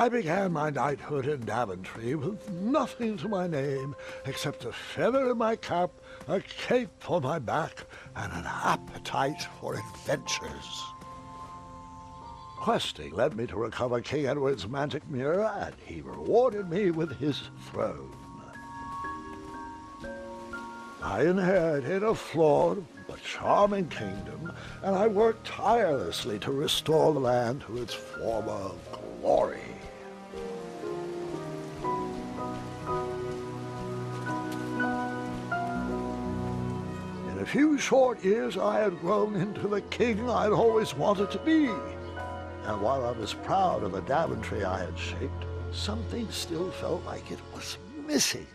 I began my knighthood in Daventry with nothing to my name except a feather in my cap, a cape on my back, and an appetite for adventures. Questing led me to recover King Edward's magic mirror, and he rewarded me with his throne. I inherited a flawed but charming kingdom, and I worked tirelessly to restore the land to its former glory. In a few short years, I had grown into the king I'd always wanted to be. And while I was proud of the Daventry I had shaped, something still felt like it was missing.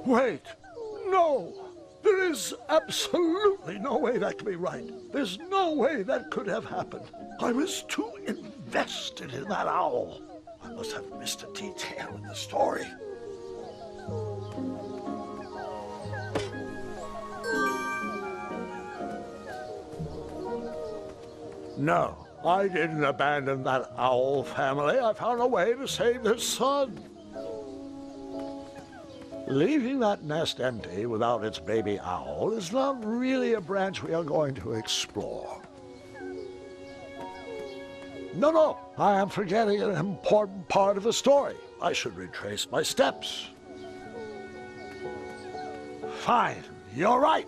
Wait! No! There is absolutely no way that could be right. There's no way that could have happened. I was too invested in that owl. I must have missed a detail in the story. No, I didn't abandon that owl family. I found a way to save their son. Leaving that nest empty without its baby owl is not really a branch we are going to explore. No, I am forgetting an important part of the story. I should retrace my steps. Fine, you're right.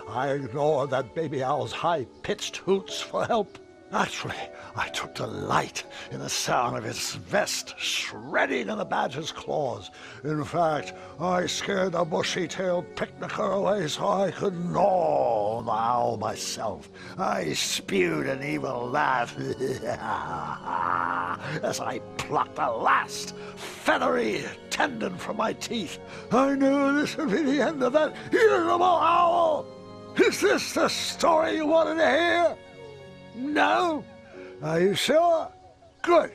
I ignored that baby owl's high-pitched hoots for help. Actually, I took delight in the sound of its vest shredding in the badger's claws. In fact, I scared the bushy-tailed picnicker away so I could gnaw the owl myself. I spewed an evil laugh as I plucked the last feathery tendon from my teeth. I knew this would be the end of that irritable owl. Is this the story you wanted to hear? No? Are you sure? Good.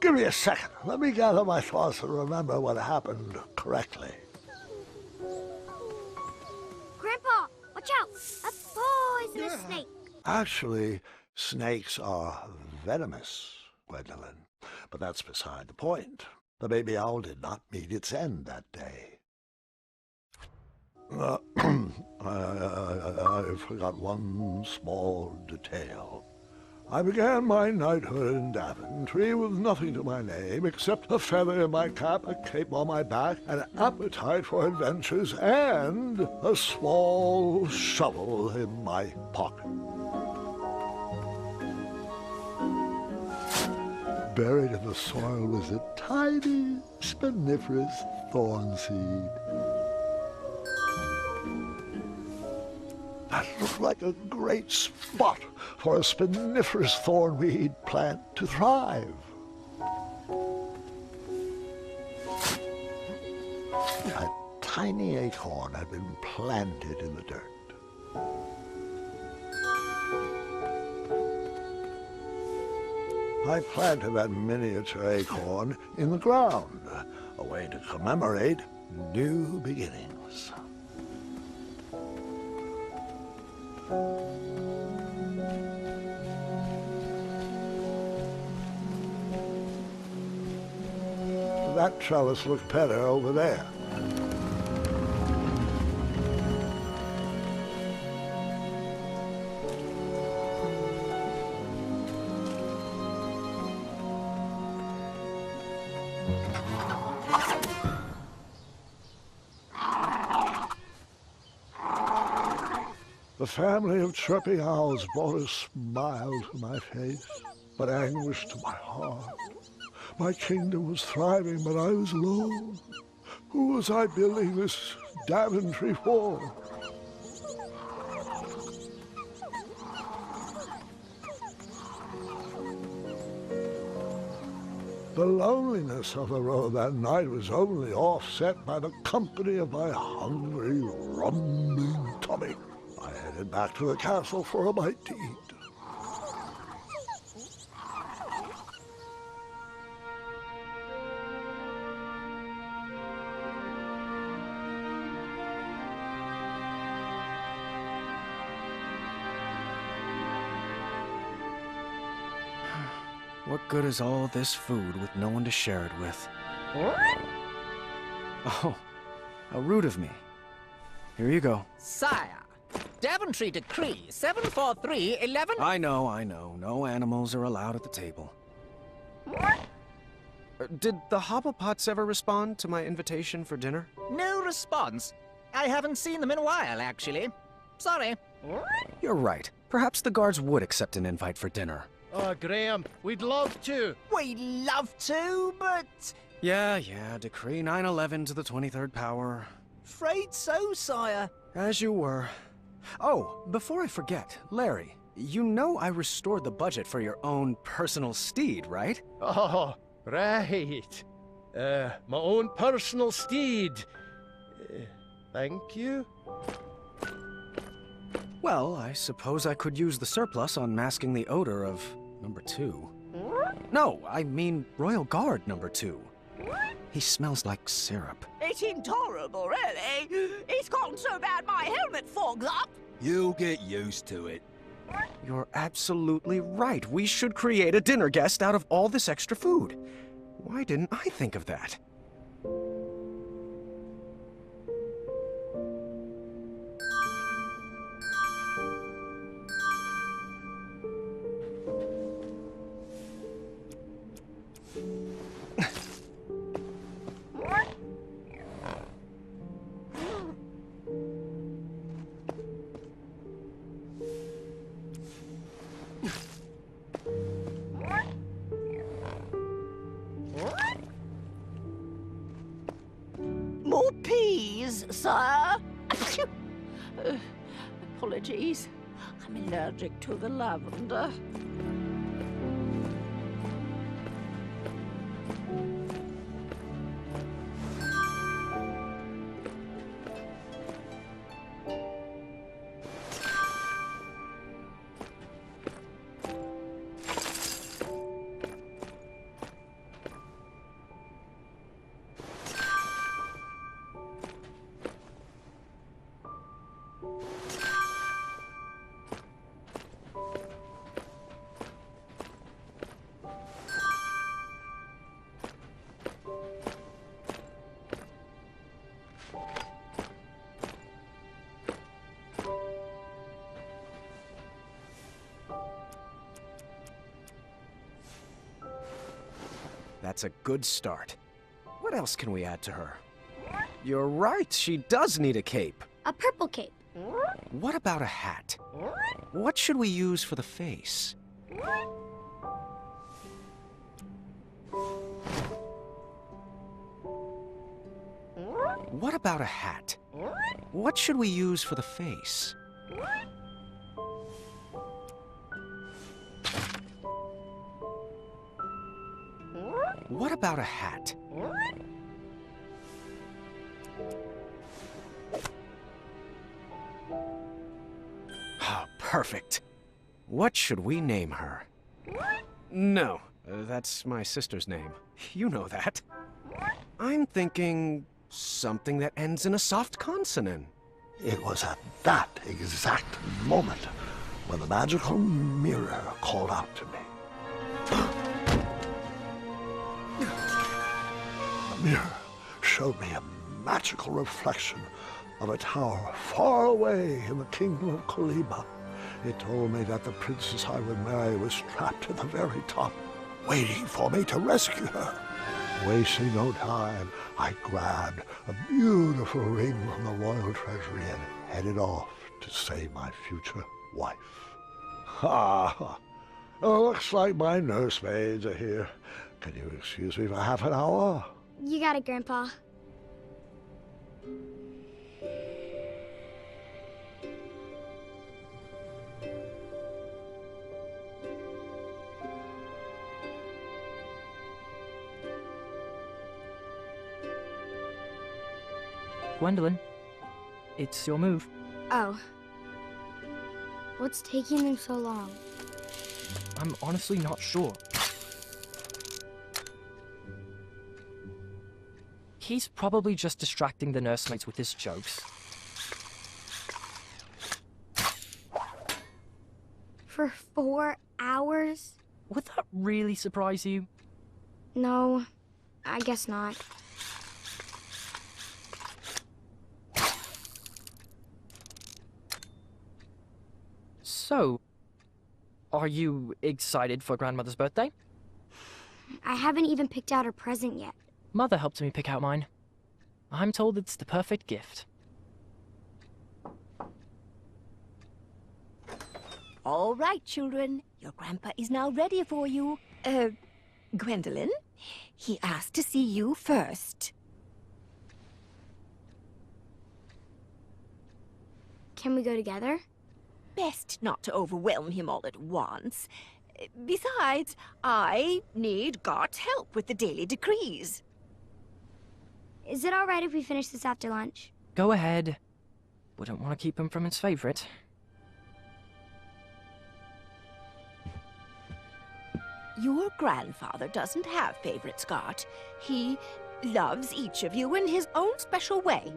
Give me a second. Let me gather my thoughts and remember what happened correctly. Grandpa, watch out! A poisonous snake! Actually, snakes are venomous, Gwendolyn. But that's beside the point. The baby owl did not meet its end that day. I forgot one small detail. I began my knighthood in Daventry with nothing to my name except a feather in my cap, a cape on my back, an appetite for adventures, and a small shovel in my pocket. Buried in the soil was a tiny, spiniferous thorn seed. That looked like a great spot for a spiniferous thornweed plant to thrive. A tiny acorn had been planted in the dirt. I planted that miniature acorn in the ground, a way to commemorate new beginnings. That trellis looked better over there. The family of chirping owls brought a smile to my face, but anguish to my heart. My kingdom was thriving, but I was alone. Who was I building this Daventry for? The loneliness of the road that night was only offset by the company of my hungry, rumbling tummy. I headed back to the castle for a bite to eat. good is all this food with no one to share it with? Oh, how rude of me. Here you go. Sire, Daventry Decree 74311. I know. No animals are allowed at the table. Did the Hobblepots ever respond to my invitation for dinner? No response. I haven't seen them in a while, actually. Sorry. You're right. Perhaps the guards would accept an invite for dinner. Oh, Graham, we'd love to. We'd love to, but... Yeah, Decree 911 to the 23rd power. Afraid so, sire. As you were. Oh, before I forget, Larry, you know I restored the budget for your own personal steed, right? Oh, right. My own personal steed. Thank you. Well, I suppose I could use the surplus on masking the odor of number 2. No, I mean Royal Guard number 2. He smells like syrup. It's intolerable, really. It's gotten so bad my helmet fogs up. You'll get used to it. You're absolutely right. We should create a dinner guest out of all this extra food. Why didn't I think of that? More peas, sire. Apologies. I'm allergic to the lavender. That's a good start. What else can we add to her? You're right, she does need a cape. A purple cape. What about a hat? What should we use for the face? What about a hat? What should we use for the face? What about a hat? Oh, perfect. What should we name her? No, that's my sister's name. You know that. I'm thinking something that ends in a soft consonant. It was at that exact moment when the magical mirror called out to me. The mirror showed me a magical reflection of a tower far away in the kingdom of Koliba. It told me that the princess I would marry was trapped at the very top, waiting for me to rescue her. Wasting no time, I grabbed a beautiful ring from the royal treasury and headed off to save my future wife. Ha! Oh, looks like my nursemaids are here. Can you excuse me for half an hour? You got it, Grandpa. Gwendolyn, it's your move. Oh. What's taking them so long? I'm honestly not sure. He's probably just distracting the nursemaids with his jokes. For 4 hours? Would that really surprise you? No, I guess not. So, are you excited for Grandmother's birthday? I haven't even picked out her present yet. Mother helped me pick out mine. I'm told it's the perfect gift. All right, children. Your grandpa is now ready for you. Gwendolyn? He asked to see you first. Can we go together? Best not to overwhelm him all at once. Besides, I need God's help with the daily decrees. Is it all right if we finish this after lunch? Go ahead. Wouldn't want to keep him from his favorite. Your grandfather doesn't have favorites, Scott. He loves each of you in his own special way.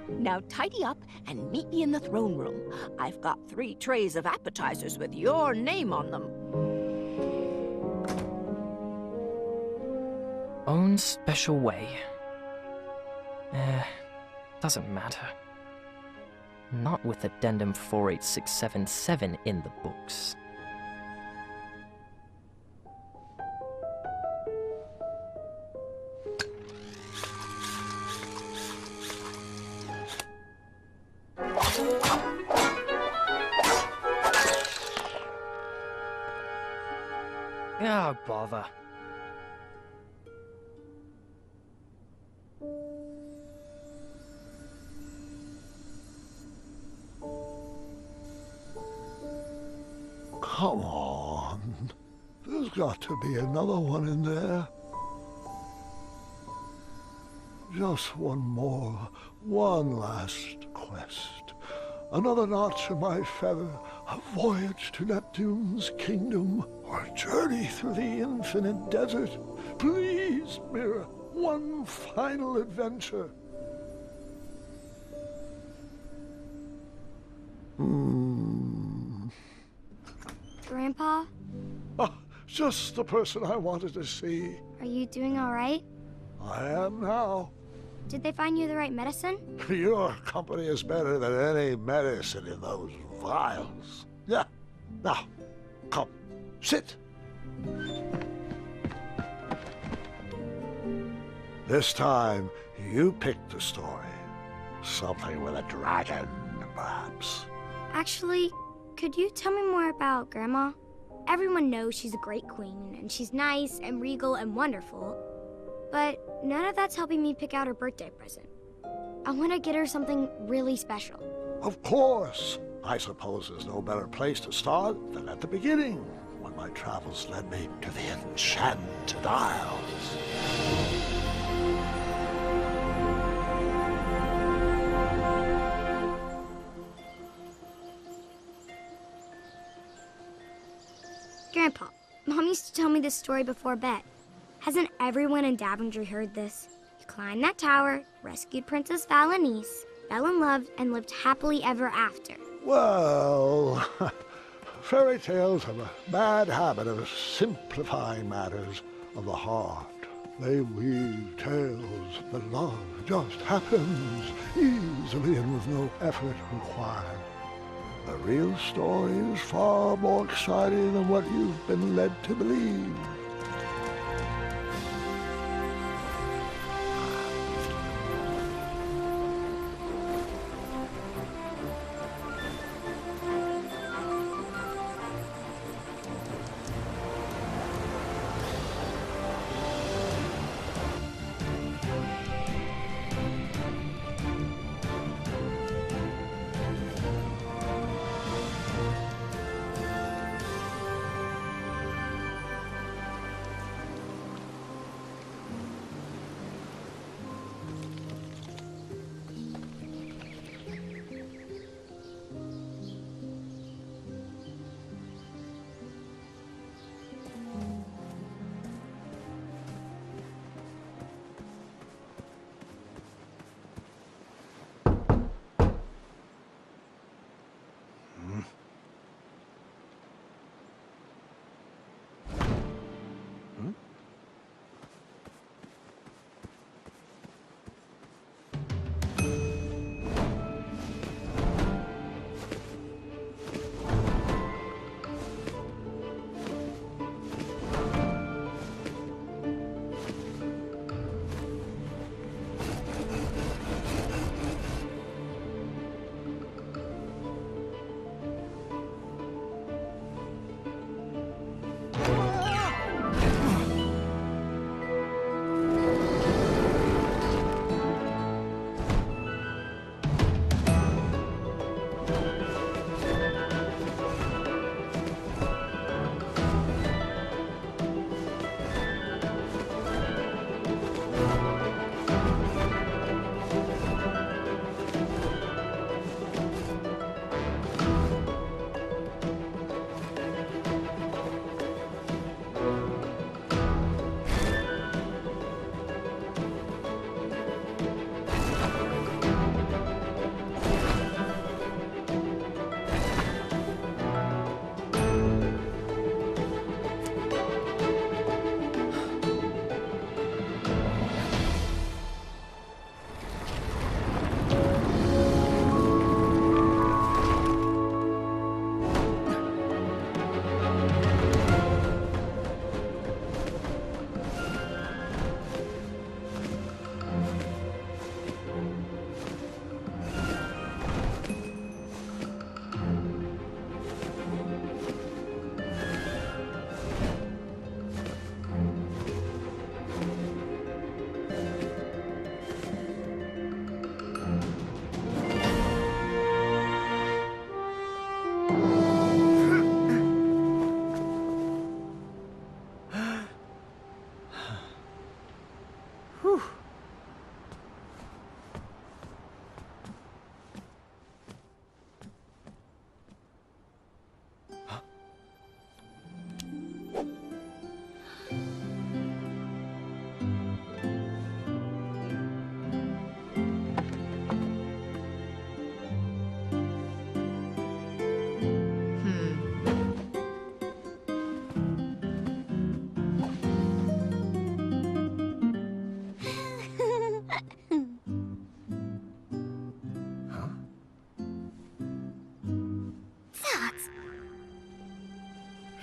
Now tidy up and meet me in the throne room. I've got 3 trays of appetizers with your name on them. Own special way. Doesn't matter. Not with Addendum 48677 in the books. Oh, bother. Come on. There's got to be another one in there. Just one more, one last quest. Another notch in my feather, a voyage to Neptune's kingdom, or a journey through the infinite desert. Please, Mira, one final adventure. Grandpa, Ah, just the person I wanted to see. are you doing all right? I am now. Did they find you the right medicine? Your company is better than any medicine in those vials. Yeah. Now, come, sit. This time, you picked the story. Something with a dragon, perhaps. Actually, could you tell me more about Grandma? Everyone knows she's a great queen, and she's nice and regal and wonderful. But none of that's helping me pick out her birthday present. I want to get her something really special. Of course. I suppose there's no better place to start than at the beginning, when my travels led me to the Enchanted Isles. Grandpa, Mom used to tell me this story before bed. Hasn't everyone in Daventry heard this? You climbed that tower, rescued Princess Val and Neese, fell in love, and lived happily ever after. Well, fairy tales have a bad habit of simplifying matters of the heart. They weave tales that love just happens easily and with no effort required. The real story is far more exciting than what you've been led to believe.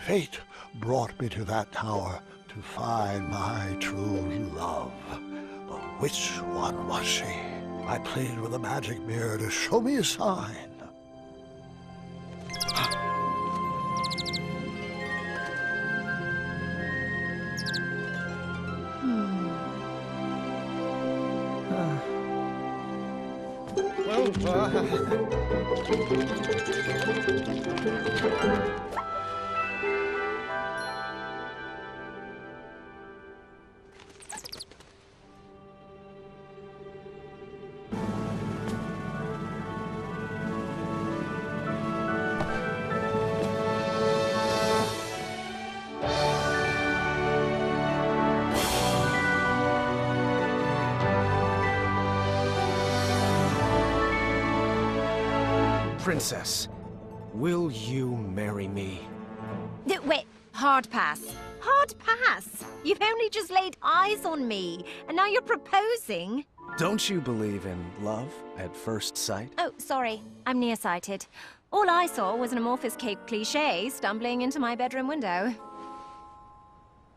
Fate brought me to that tower to find my true love. But which one was she? I pleaded with the magic mirror to show me a sign. Princess, will you marry me? Wait, hard pass. Hard pass? You've only just laid eyes on me, and now you're proposing? Don't you believe in love at first sight? Oh, sorry. I'm nearsighted. All I saw was an amorphous cape cliché stumbling into my bedroom window.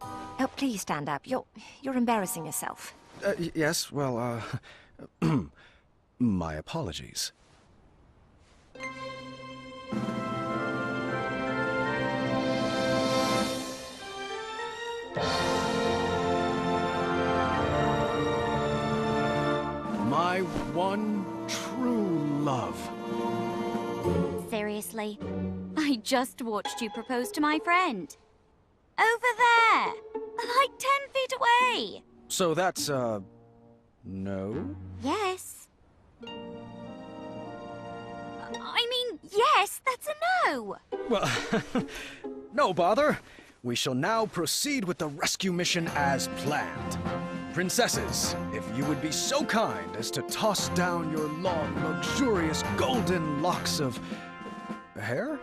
Oh, please stand up. You're embarrassing yourself. Yes, well, my apologies. My one true love. Seriously? I just watched you propose to my friend. Over there! Like 10 feet away! So that's, no? Yes. I mean, yes, that's a no! Well, no bother. We shall now proceed with the rescue mission as planned. Princesses, if you would be so kind as to toss down your long, luxurious golden locks of... hair?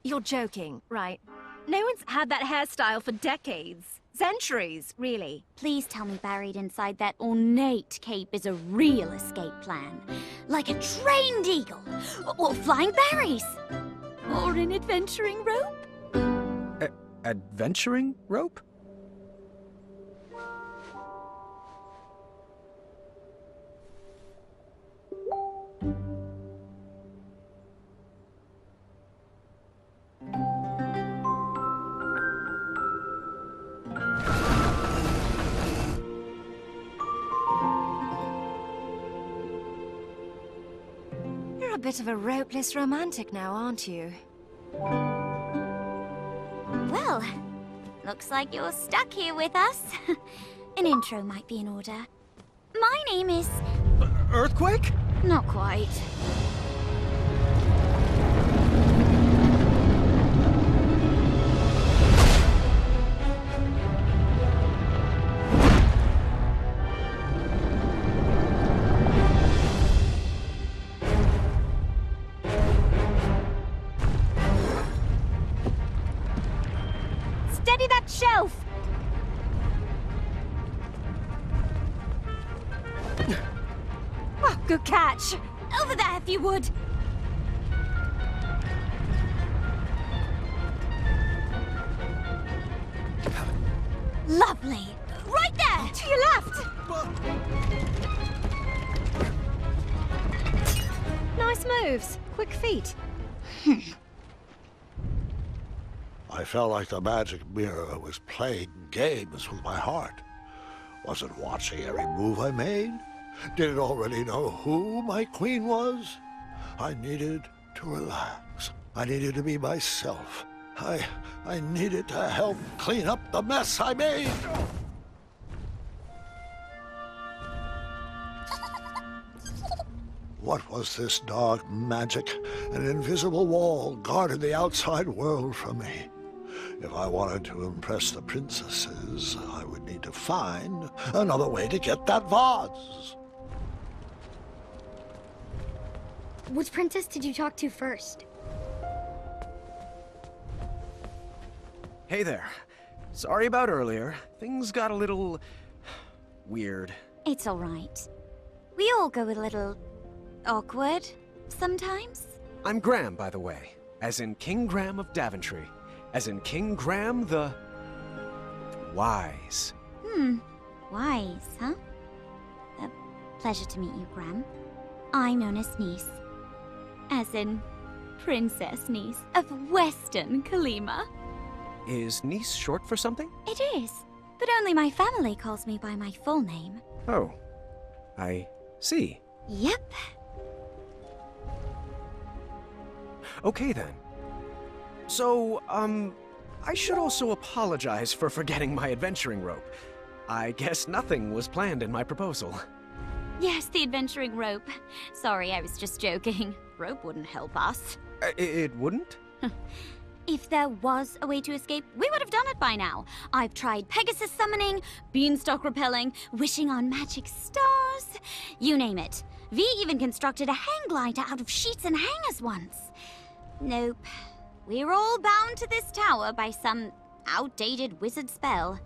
You're joking, right? No one's had that hairstyle for decades. Centuries, really. Please tell me buried inside that ornate cape is a real escape plan. Like a trained eagle, or flying berries, or an adventuring rope. Adventuring rope? You're a bit of a ropeless romantic now, aren't you? Well, Looks like you're stuck here with us. An intro might be in order. My name is... Earthquake? Not quite. Steady that shelf! Oh, good catch. Over there, if you would. Lovely. Right there! To your left! Nice moves. Quick feet. I felt like the magic mirror was playing games with my heart. Was it watching every move I made? Did it already know who my queen was? I needed to relax. I needed to be myself. I needed to help clean up the mess I made. What was this dark magic? An invisible wall guarded the outside world from me. If I wanted to impress the princesses, I would need to find another way to get that vase. Which princess did you talk to first? Hey there. Sorry about earlier. Things got a little... weird. It's all right. We all go a little... awkward sometimes. I'm Graham, by the way. As in King Graham of Daventry. As in King Graham the... Wise. Wise, huh? Pleasure to meet you, Graham. I'm known as Neese. As in Princess Neese of Western Kalima. Is Neese short for something? It is, but only my family calls me by my full name. Oh. I see. Yep. Okay then. So, I should also apologize for forgetting my adventuring rope. I guess nothing was planned in my proposal. Yes, the adventuring rope. Sorry, I was just joking. Rope wouldn't help us. It wouldn't? If there was a way to escape, we would have done it by now. I've tried Pegasus summoning, beanstalk repelling, wishing on magic stars. You name it. V even constructed a hang glider out of sheets and hangers once. Nope. We're all bound to this tower by some outdated wizard spell.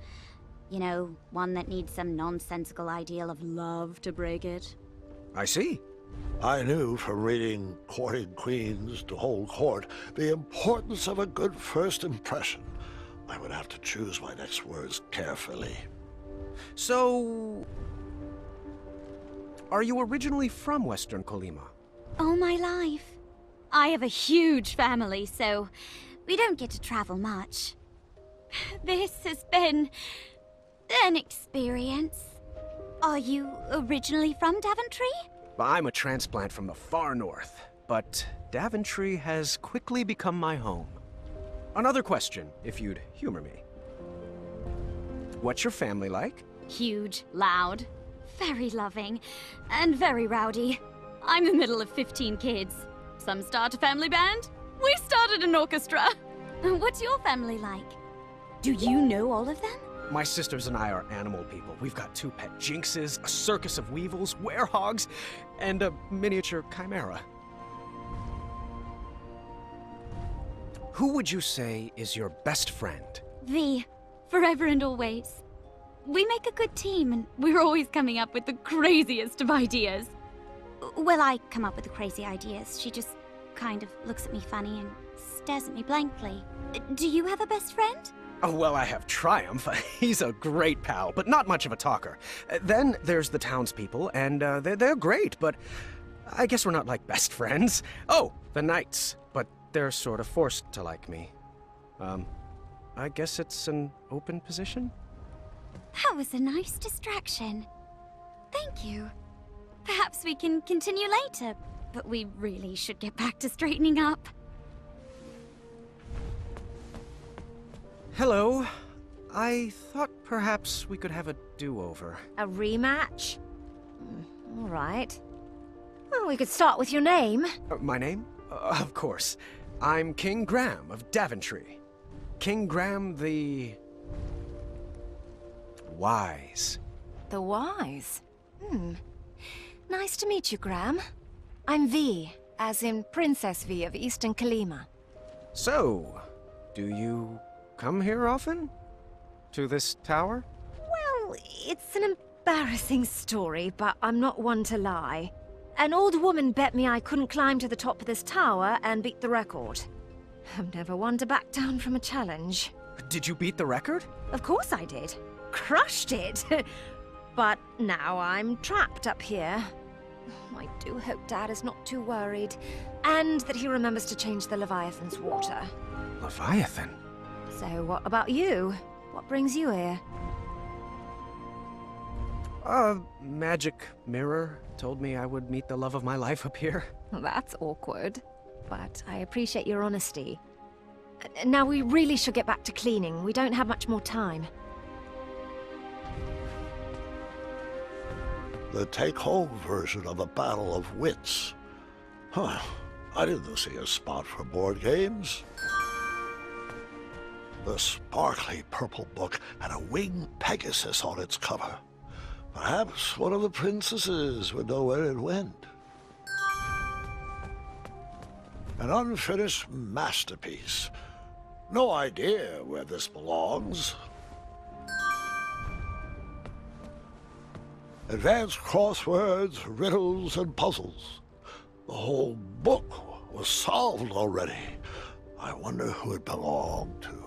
You know, one that needs some nonsensical ideal of love to break it. I see. I knew from reading Courting Queens to Hold Court the importance of a good first impression. I would have to choose my next words carefully. So... are you originally from Western Kalima? All my life. I have a huge family, so we don't get to travel much. This has been an experience. Are you originally from Daventry? I'm a transplant from the far north, but Daventry has quickly become my home. Another question, if you'd humor me. What's your family like? Huge, loud, very loving, and very rowdy. I'm the middle of 15 kids. Some start a family band. We started an orchestra. What's your family like? Do you know all of them? My sisters and I are animal people. We've got 2 pet jinxes, a circus of weevils, werehogs, and a miniature chimera. Who would you say is your best friend? V. Forever and always. We make a good team, and we're always coming up with the craziest of ideas. Well, I come up with the crazy ideas. She just kind of looks at me funny and stares at me blankly. Do you have a best friend? Oh, well, I have Triumph. He's a great pal, but not much of a talker. Then there's the Townspeople, and they're great, but I guess we're not like best friends. Oh, the Knights, but they're sort of forced to like me. I guess it's an open position? That was a nice distraction. Thank you. Perhaps we can continue later, but we really should get back to straightening up. Hello. I thought perhaps we could have a do-over. A rematch? All right. Well, we could start with your name. My name? Of course. I'm King Graham of Daventry. King Graham the... Wise. The Wise. Nice to meet you, Graham. I'm V, as in Princess V of Eastern Kalima. So, do you come here often? To this tower? Well, it's an embarrassing story, but I'm not one to lie. An old woman bet me I couldn't climb to the top of this tower and beat the record. I'm never one to back down from a challenge. Did you beat the record? Of course I did. Crushed it. But now I'm trapped up here. I do hope Dad is not too worried. And that he remembers to change the Leviathan's water. Leviathan? So what about you? What brings you here? A magic mirror told me I would meet the love of my life up here. That's awkward. But I appreciate your honesty. Now we really should get back to cleaning. We don't have much more time. The take-home version of a battle of wits. Huh. I didn't see a spot for board games. The sparkly purple book had a winged Pegasus on its cover. Perhaps one of the princesses would know where it went. An unfinished masterpiece. No idea where this belongs. Advanced crosswords, riddles, and puzzles. The whole book was solved already. I wonder who it belonged to.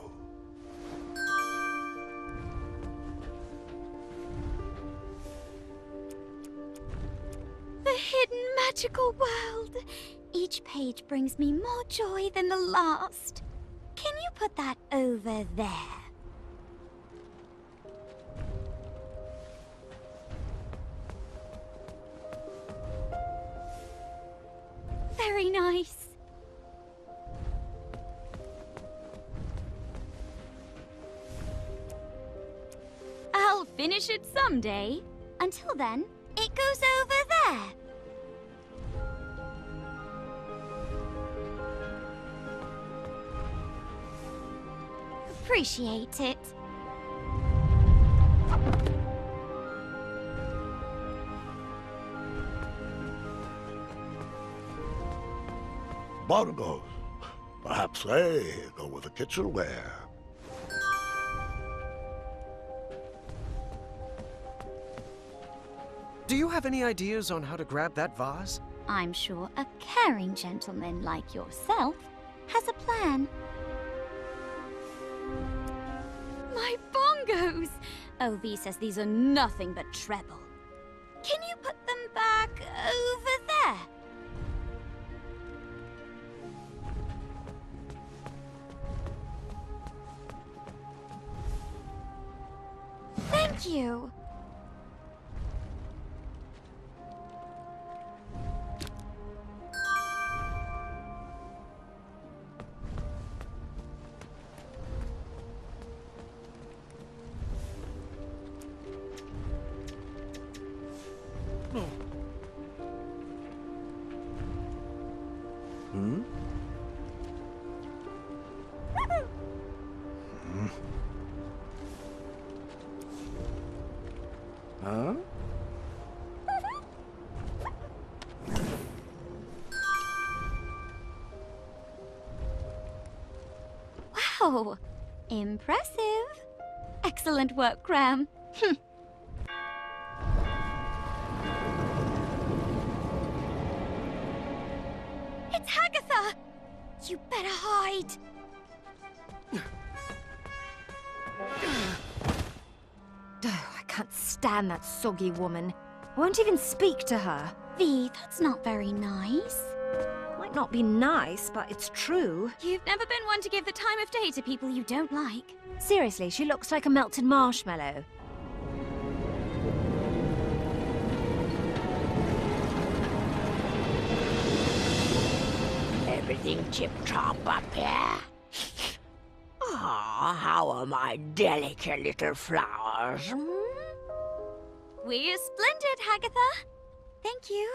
The hidden magical world. Each page brings me more joy than the last. Can you put that over there? Very nice. I'll finish it someday. Until then, it goes over there. Appreciate it. Bongos. Perhaps they go with the kitchenware. Do you have any ideas on how to grab that vase? I'm sure a caring gentleman like yourself has a plan. My bongos! OV says these are nothing but treble. Can you put them back over there? Thank you. Huh? Wow, impressive. Excellent work, Graham. It's Hagatha! You better hide. I can't stand that soggy woman. I won't even speak to her. V, that's not very nice. Might not be nice, but it's true. You've never been one to give the time of day to people you don't like. Seriously, she looks like a melted marshmallow. Everything chip-chop up here? Ah, how are my delicate little flowers? We're splendid, Hagatha. Thank you.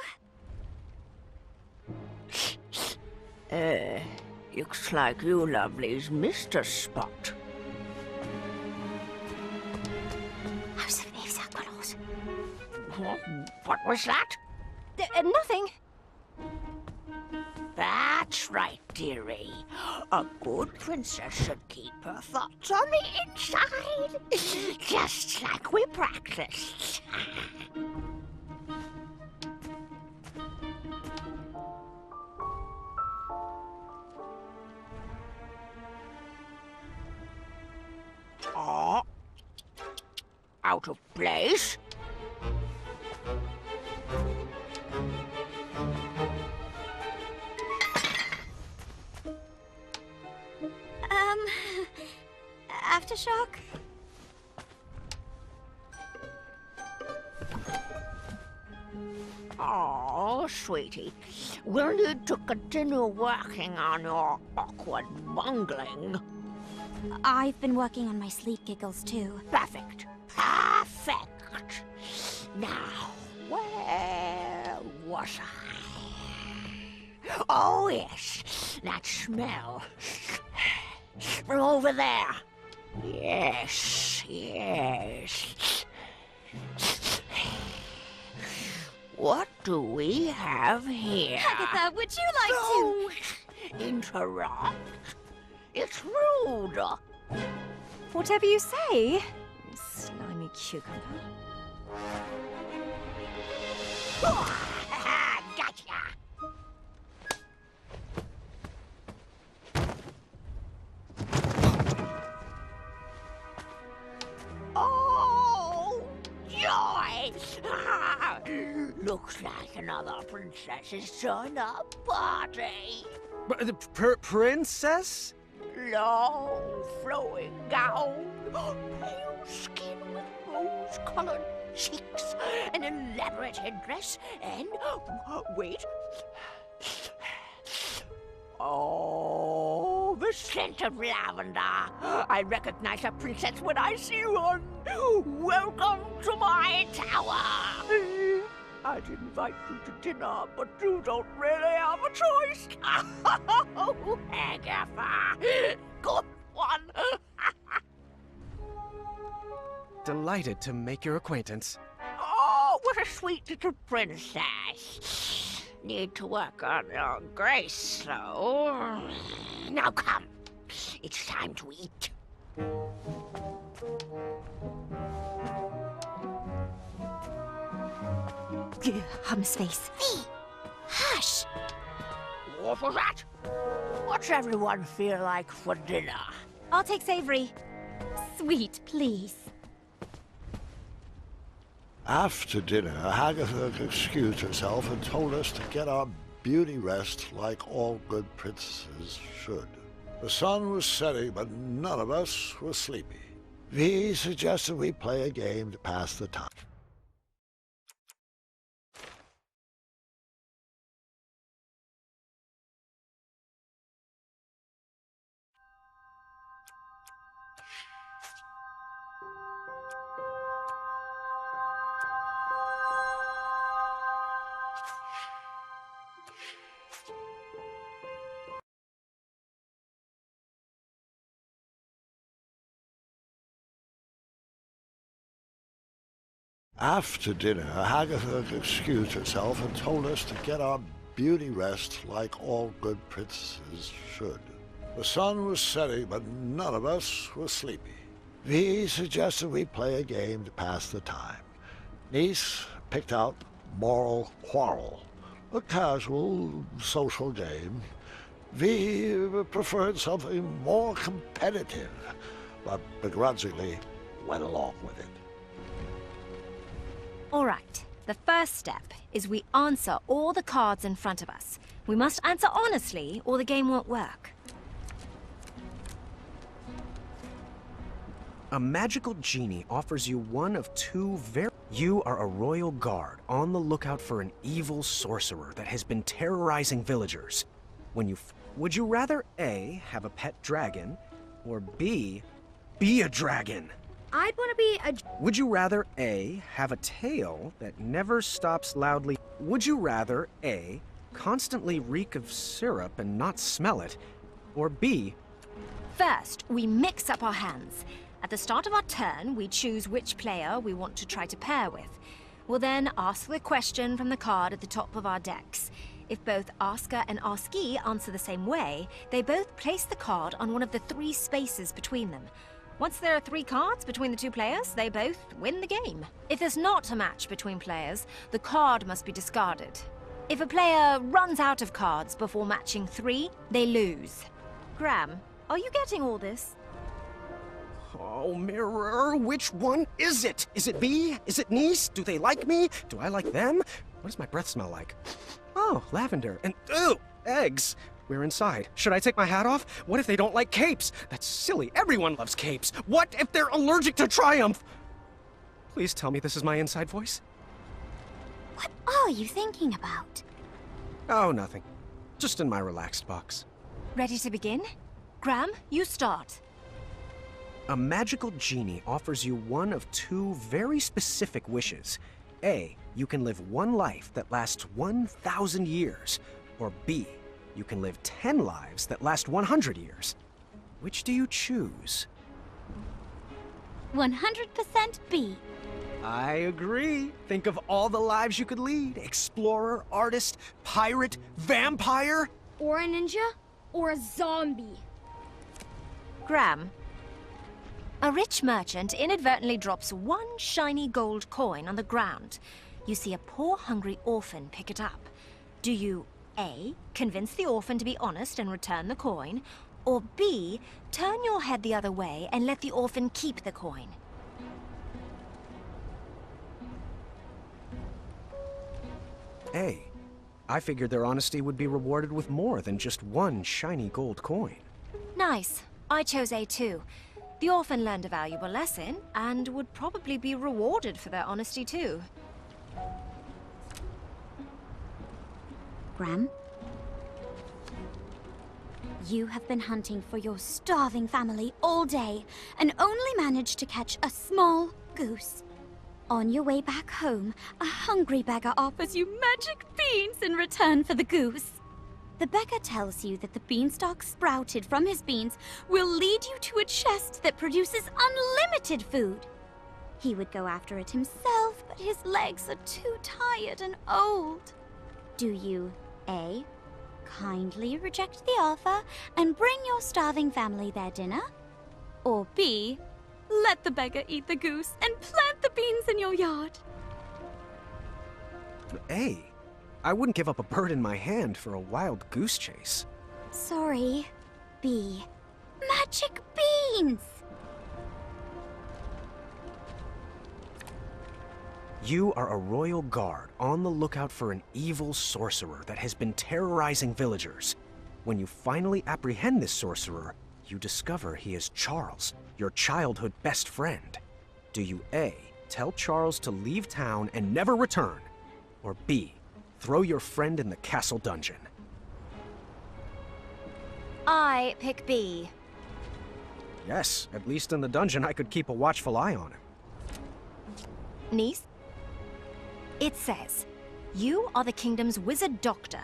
Looks like you lovelies missed a spot. What was that? Nothing. That's right, dearie. A good princess should keep her thoughts on the inside, just like we practiced. Oh, out of place? Aftershock? Oh, sweetie, we'll need to continue working on your awkward bungling. I've been working on my sleep giggles, too. Perfect. Perfect. Now, where was I? Oh, yes, that smell. From over there. Yes, yes. What do we have here? Hagatha, would you like to... Don't interrupt. It's rude. Whatever you say, slimy cucumber. Gotcha. Oh, joy! Looks like another princess has joined our party. Princess? Long, flowing gown, pale skin with rose-colored cheeks, an elaborate headdress, and... wait. Oh, the scent of lavender. I recognize a princess when I see one. Welcome to my tower. I'd invite you to dinner, but you don't really have a choice. Oh, Agatha. Good one. Delighted to make your acquaintance. Oh, what a sweet little princess. Need to work on your grace, though. Now come. It's time to eat. Hum's face. Hey, hush! What was that? What's everyone feel like for dinner? I'll take savory. Sweet, please. After dinner, Hagatha excused herself and told us to get our beauty rest like all good princesses should. The sun was setting, but none of us were sleepy. V suggested we play a game to pass the time. After dinner, Hagatha excused herself and told us to get our beauty rest like all good princesses should. The sun was setting, but none of us were sleepy. V suggested we play a game to pass the time. Neese picked out Moral Quarrel, a casual social game. V preferred something more competitive, but begrudgingly went along with it. All right. The first step is we answer all the cards in front of us. We must answer honestly, or the game won't work. A magical genie offers you one of two very... You are a royal guard on the lookout for an evil sorcerer that has been terrorizing villagers. Would you rather A, have a pet dragon, Or B, be a dragon? I'd want to be a... Would you rather A, have a tail that never stops loudly? Would you rather A, constantly reek of syrup and not smell it? Or B... First, we mix up our hands. At the start of our turn, we choose which player we want to try to pair with. We'll then ask the question from the card at the top of our decks. If both asker and askee answer the same way, they both place the card on one of the 3 spaces between them. Once there are 3 cards between the 2 players, they both win the game. If there's not a match between players, the card must be discarded. If a player runs out of cards before matching 3, they lose. Graham, are you getting all this? Oh, Mirror, which one is it? Is it B? Is it Neese? Do they like me? Do I like them? What does my breath smell like? Oh, lavender. And, ooh, eggs. We're inside. Should I take my hat off? What if they don't like capes? That's silly. Everyone loves capes. What if they're allergic to Triumph? Please tell me this is my inside voice. What are you thinking about? Oh, nothing. Just in my relaxed box. Ready to begin? Graham, you start. A magical genie offers you one of 2 very specific wishes. A, you can live 1 life that lasts 1,000 years. Or B, you can live 10 lives that last 100 years. Which do you choose? 100% B. I agree. Think of all the lives you could lead. Explorer, artist, pirate, vampire. Or a ninja? Or a zombie? Graham, a rich merchant inadvertently drops 1 shiny gold coin on the ground. You see a poor, hungry orphan pick it up. Do you A, convince the orphan to be honest and return the coin, or B, turn your head the other way and let the orphan keep the coin? A. I figured their honesty would be rewarded with more than just 1 shiny gold coin. Nice. I chose A too. The orphan learned a valuable lesson and would probably be rewarded for their honesty too. Graham? You have been hunting for your starving family all day and only managed to catch a small goose. On your way back home, a hungry beggar offers you magic beans in return for the goose. The beggar tells you that the beanstalk sprouted from his beans will lead you to a chest that produces unlimited food. He would go after it himself, but his legs are too tired and old. Do you A, kindly reject the offer and bring your starving family their dinner? Or B, let the beggar eat the goose and plant the beans in your yard? A. I wouldn't give up a bird in my hand for a wild goose chase. Sorry, B. Magic beans! You are a royal guard on the lookout for an evil sorcerer that has been terrorizing villagers. When you finally apprehend this sorcerer, you discover he is Charles, your childhood best friend. Do you A, tell Charles to leave town and never return? Or B, throw your friend in the castle dungeon? I pick B. Yes, at least in the dungeon I could keep a watchful eye on him. Neese? It says, you are the kingdom's wizard doctor.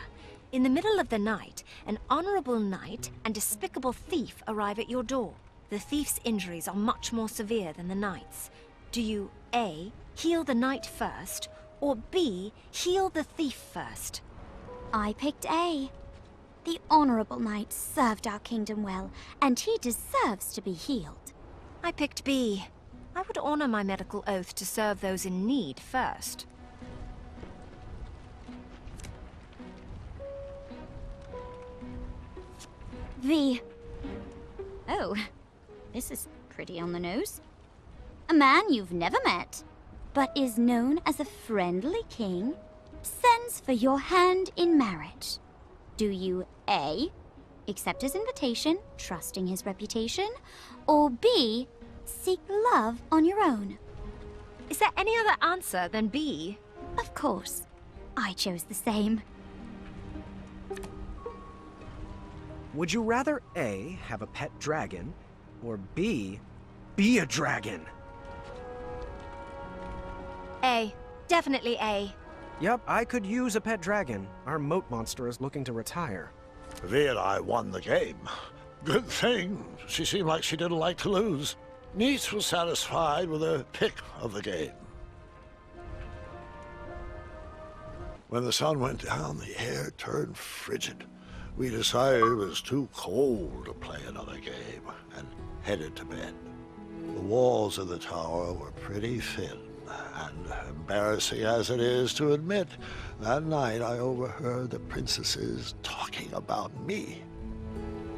In the middle of the night, an honorable knight and despicable thief arrive at your door. The thief's injuries are much more severe than the knight's. Do you A, heal the knight first, or B, heal the thief first? I picked A. The honorable knight served our kingdom well, and he deserves to be healed. I picked B. I would honor my medical oath to serve those in need first. V. Oh, this is pretty on the nose. A man you've never met, but is known as a friendly king, sends for your hand in marriage. Do you A, accept his invitation, trusting his reputation, or B, seek love on your own? Is there any other answer than B? Of course. I chose the same. Would you rather A, have a pet dragon, Or B, be a dragon. A. Definitely A. Yep, I could use a pet dragon. Our moat monster is looking to retire. V and I won the game. Good thing. She seemed like she didn't like to lose. Neese was satisfied with her pick of the game. When the sun went down, the air turned frigid. We decided it was too cold to play another game and headed to bed. The walls of the tower were pretty thin, and embarrassing as it is to admit, that night I overheard the princesses talking about me.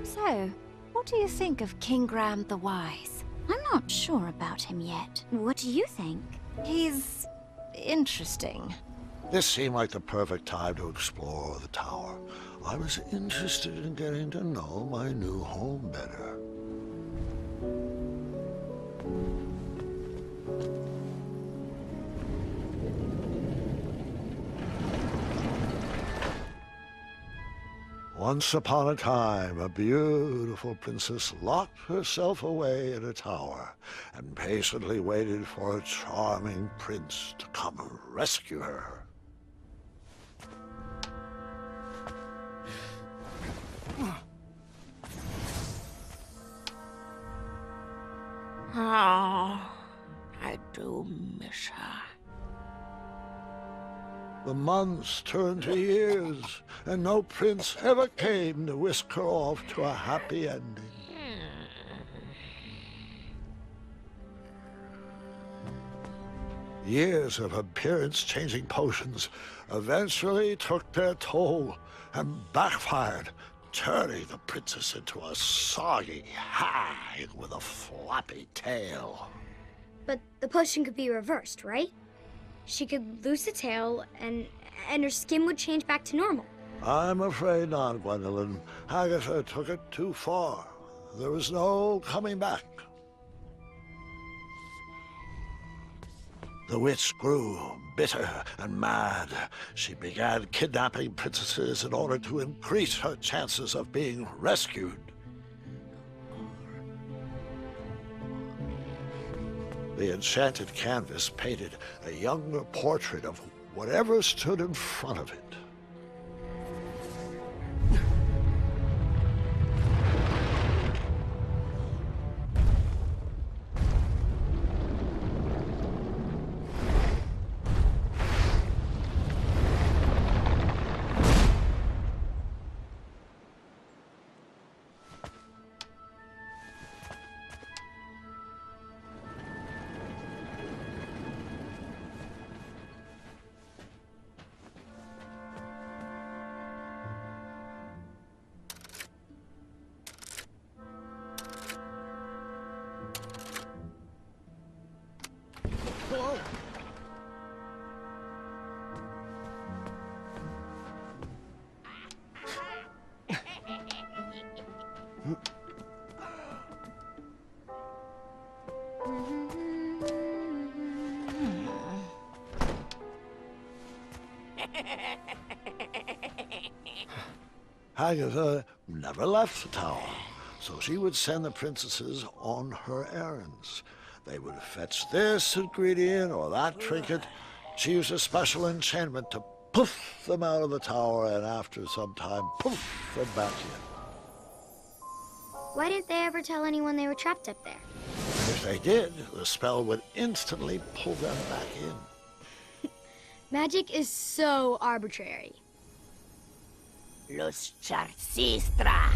So, what do you think of King Graham the Wise? I'm not sure about him yet. What do you think? He's interesting. This seemed like the perfect time to explore the tower. I was interested in getting to know my new home better. Once upon a time, a beautiful princess locked herself away in a tower and patiently waited for a charming prince to come and rescue her. Oh, I do miss her. The months turned to years, and no prince ever came to whisk her off to a happy ending. Years of appearance-changing potions eventually took their toll and backfired, turning the princess into a soggy hag with a floppy tail. But the potion could be reversed, right? She could lose the tail, and her skin would change back to normal. I'm afraid not, Gwendolyn. Agatha took it too far. There was no coming back. The witch grew bitter and mad. She began kidnapping princesses in order to increase her chances of being rescued. The enchanted canvas painted a younger portrait of whatever stood in front of it. Agatha never left the tower, so she would send the princesses on her errands. They would fetch this ingredient or that trinket. She used a special enchantment to poof them out of the tower, and after some time, poof them back in. Why didn't they ever tell anyone they were trapped up there? If they did, the spell would instantly pull them back in. Magic is so arbitrary. Los Charcistra.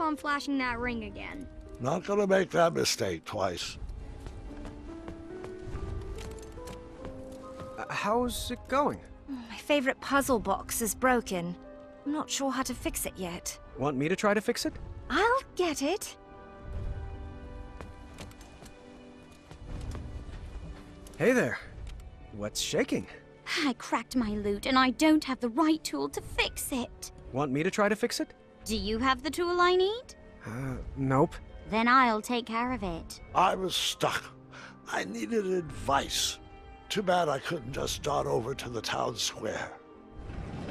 On flashing that ring again. Not gonna make that mistake twice. How's it going? My favorite puzzle box is broken. I'm not sure how to fix it yet. Want me to try to fix it? I'll get it. Hey there. What's shaking? I cracked my lute and I don't have the right tool to fix it. Want me to try to fix it? Do you have the tool I need? Nope. Then I'll take care of it. I was stuck. I needed advice. Too bad I couldn't just dart over to the town square.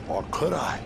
Or could I?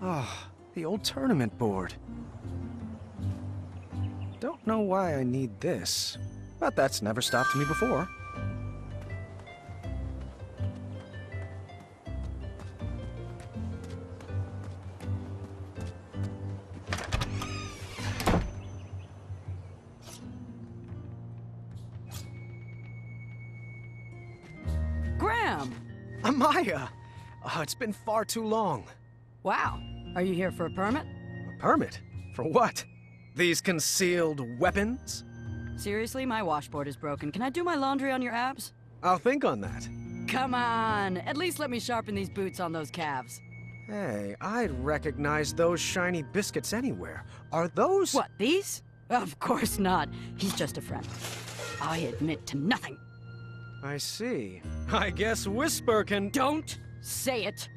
Ah, the old tournament board. Don't know why I need this, but that's never stopped me before. Graham! Amaya! Oh, it's been far too long. Wow. Are you here for a permit? A permit? For what? These concealed weapons? Seriously, my washboard is broken. Can I do my laundry on your abs? I'll think on that. Come on! At least let me sharpen these boots on those calves. Hey, I'd recognize those shiny biscuits anywhere. Are those— What, these? Of course not. He's just a friend. I admit to nothing. I see. I guess Whisper can— Don't say it!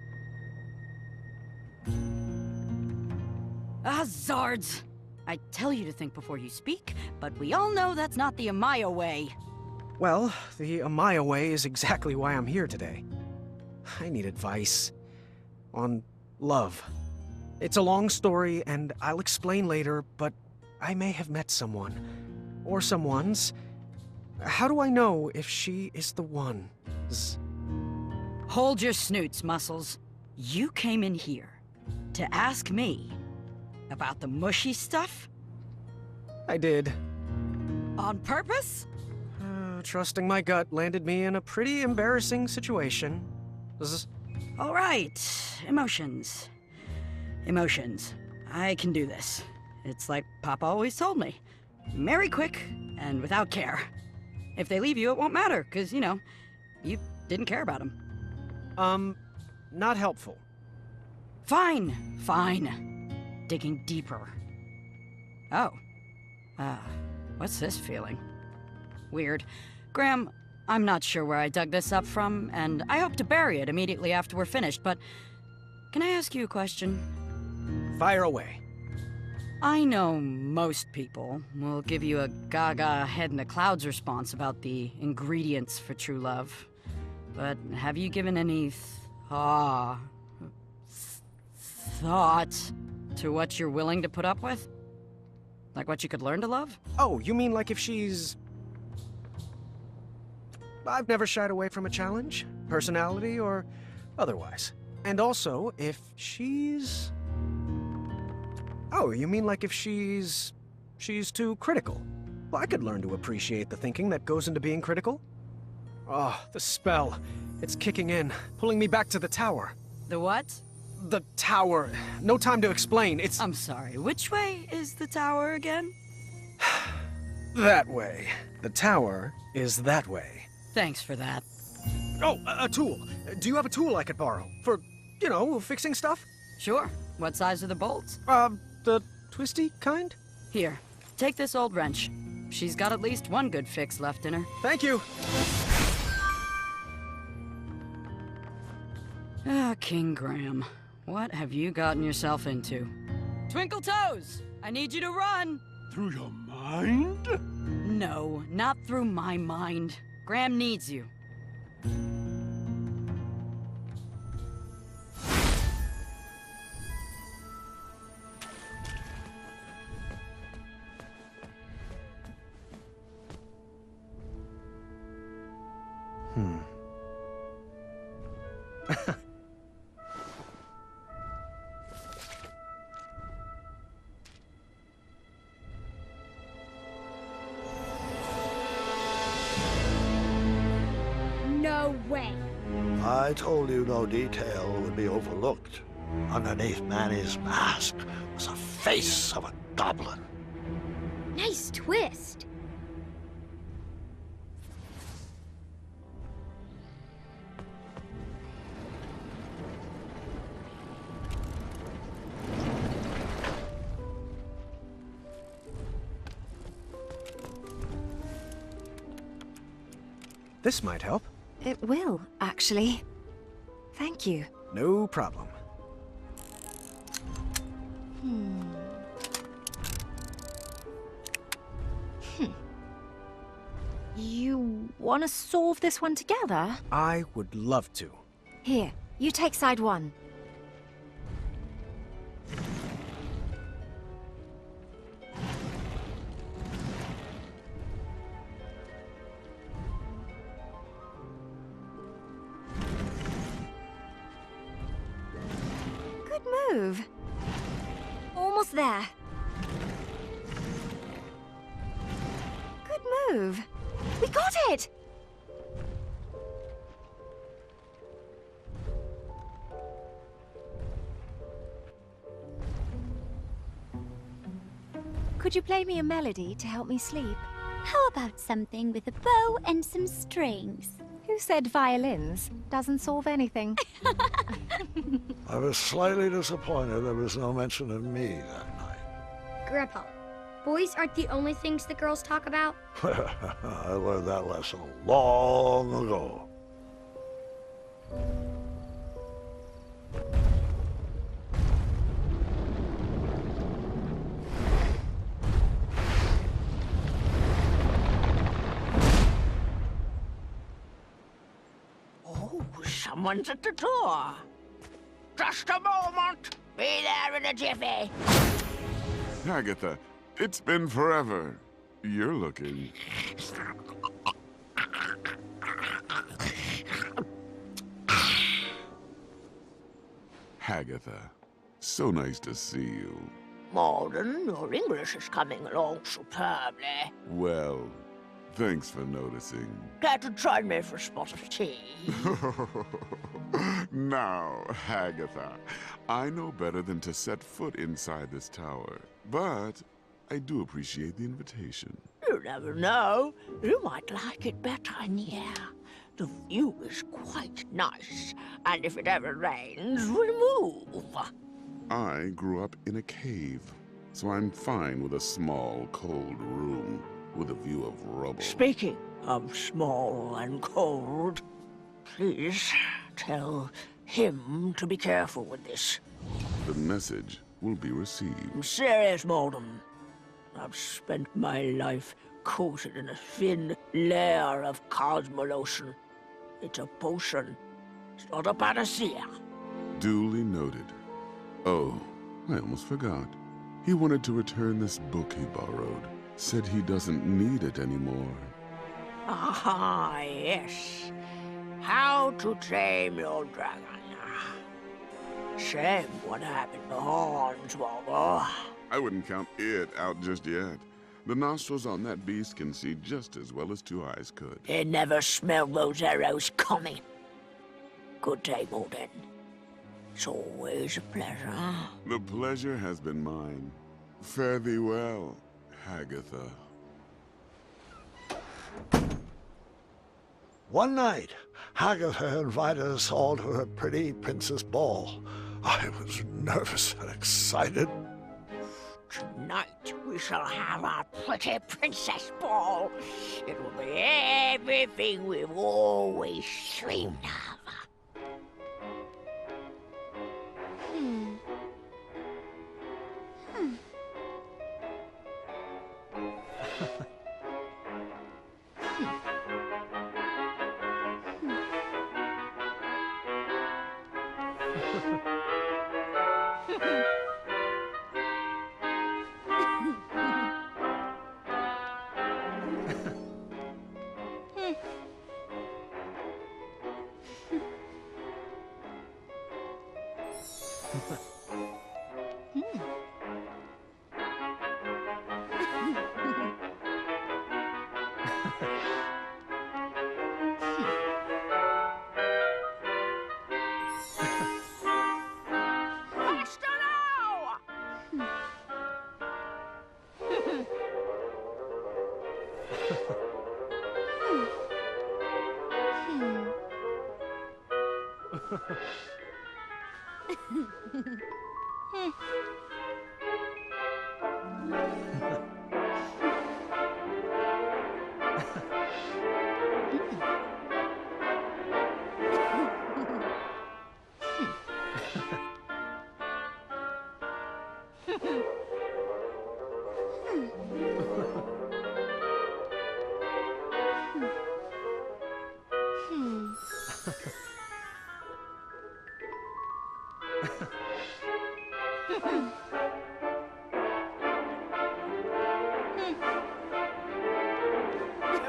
Ah, Zards! I tell you to think before you speak, but we all know that's not the Amaya way. Well, the Amaya way is exactly why I'm here today. I need advice on love. It's a long story, and I'll explain later, but I may have met someone. Or someone's. How do I know if she is the one? Hold your snoots, Muscles. You came in here to ask me about the mushy stuff? I did. On purpose? Trusting my gut landed me in a pretty embarrassing situation. All right. Emotions. Emotions. I can do this. It's like Papa always told me. Marry quick and without care. If they leave you, it won't matter, because, you know, you didn't care about them. Not helpful. Fine. Fine. Digging deeper. Oh. What's this feeling? Weird. Graham, I'm not sure where I dug this up from, and I hope to bury it immediately after we're finished, but can I ask you a question? Fire away. I know most people will give you a gaga head in the clouds response about the ingredients for true love, but have you given any thought to what you're willing to put up with? Like what you could learn to love? Oh, you mean like if she's... I've never shied away from a challenge, personality or otherwise. And also, if she's... Oh, you mean like if she's too critical? Well, I could learn to appreciate the thinking that goes into being critical. Oh, the spell. It's kicking in, pulling me back to the tower. The what? The tower. No time to explain. It's... I'm sorry, which way is the tower again? That way. The tower is that way. Thanks for that. Oh, a tool. Do you have a tool I could borrow? For, you know, fixing stuff? Sure. What size are the bolts? The twisty kind? Here, take this old wrench. She's got at least one good fix left in her. Thank you. Ah, King Graham. What have you gotten yourself into? Twinkle Toes! I need you to run! Through your mind? No, not through my mind. Graham needs you. No way. I told you no detail would be overlooked. Underneath Manny's mask was the face of a goblin. Nice twist. This might help. It will, actually. Thank you. No problem. You want to solve this one together? I would love to. Here, you take side one. Good move. Almost there. Good move. We got it! Could you play me a melody to help me sleep? How about something with a bow and some strings? Who said violins? Doesn't solve anything. I was slightly disappointed there was no mention of me that night. Grandpa, boys aren't the only things the girls talk about. I learned that lesson long ago. Oh, someone's at the door. Just a moment. Be there in a jiffy. Agatha, it's been forever. You're looking... Agatha, so nice to see you. Malden, your English is coming along superbly. Well, thanks for noticing. Care to join me for a spot of tea? Now, Agatha, I know better than to set foot inside this tower, but I do appreciate the invitation. You never know. You might like it better in here. The view is quite nice, and if it ever rains, we'll move. I grew up in a cave, so I'm fine with a small, cold room with a view of rubble. Speaking of small and cold, please tell him to be careful with this. The message will be received. I'm serious, Malden. I've spent my life coated in a thin layer of cosmolotion. It's a potion. It's not a panacea. Duly noted. Oh, I almost forgot. He wanted to return this book he borrowed. Said he doesn't need it anymore. Ah, yes. How to Tame Your Dragon. Shame what happened to Hornswoggle. I wouldn't count it out just yet. The nostrils on that beast can see just as well as two eyes could. They never smelled those arrows coming. Good day, Malden. It's always a pleasure. The pleasure has been mine. Fare thee well, Agatha. One night, Hagatha invited us all to her pretty princess ball. I was nervous and excited. Tonight we shall have our pretty princess ball. It will be everything we've always dreamed of.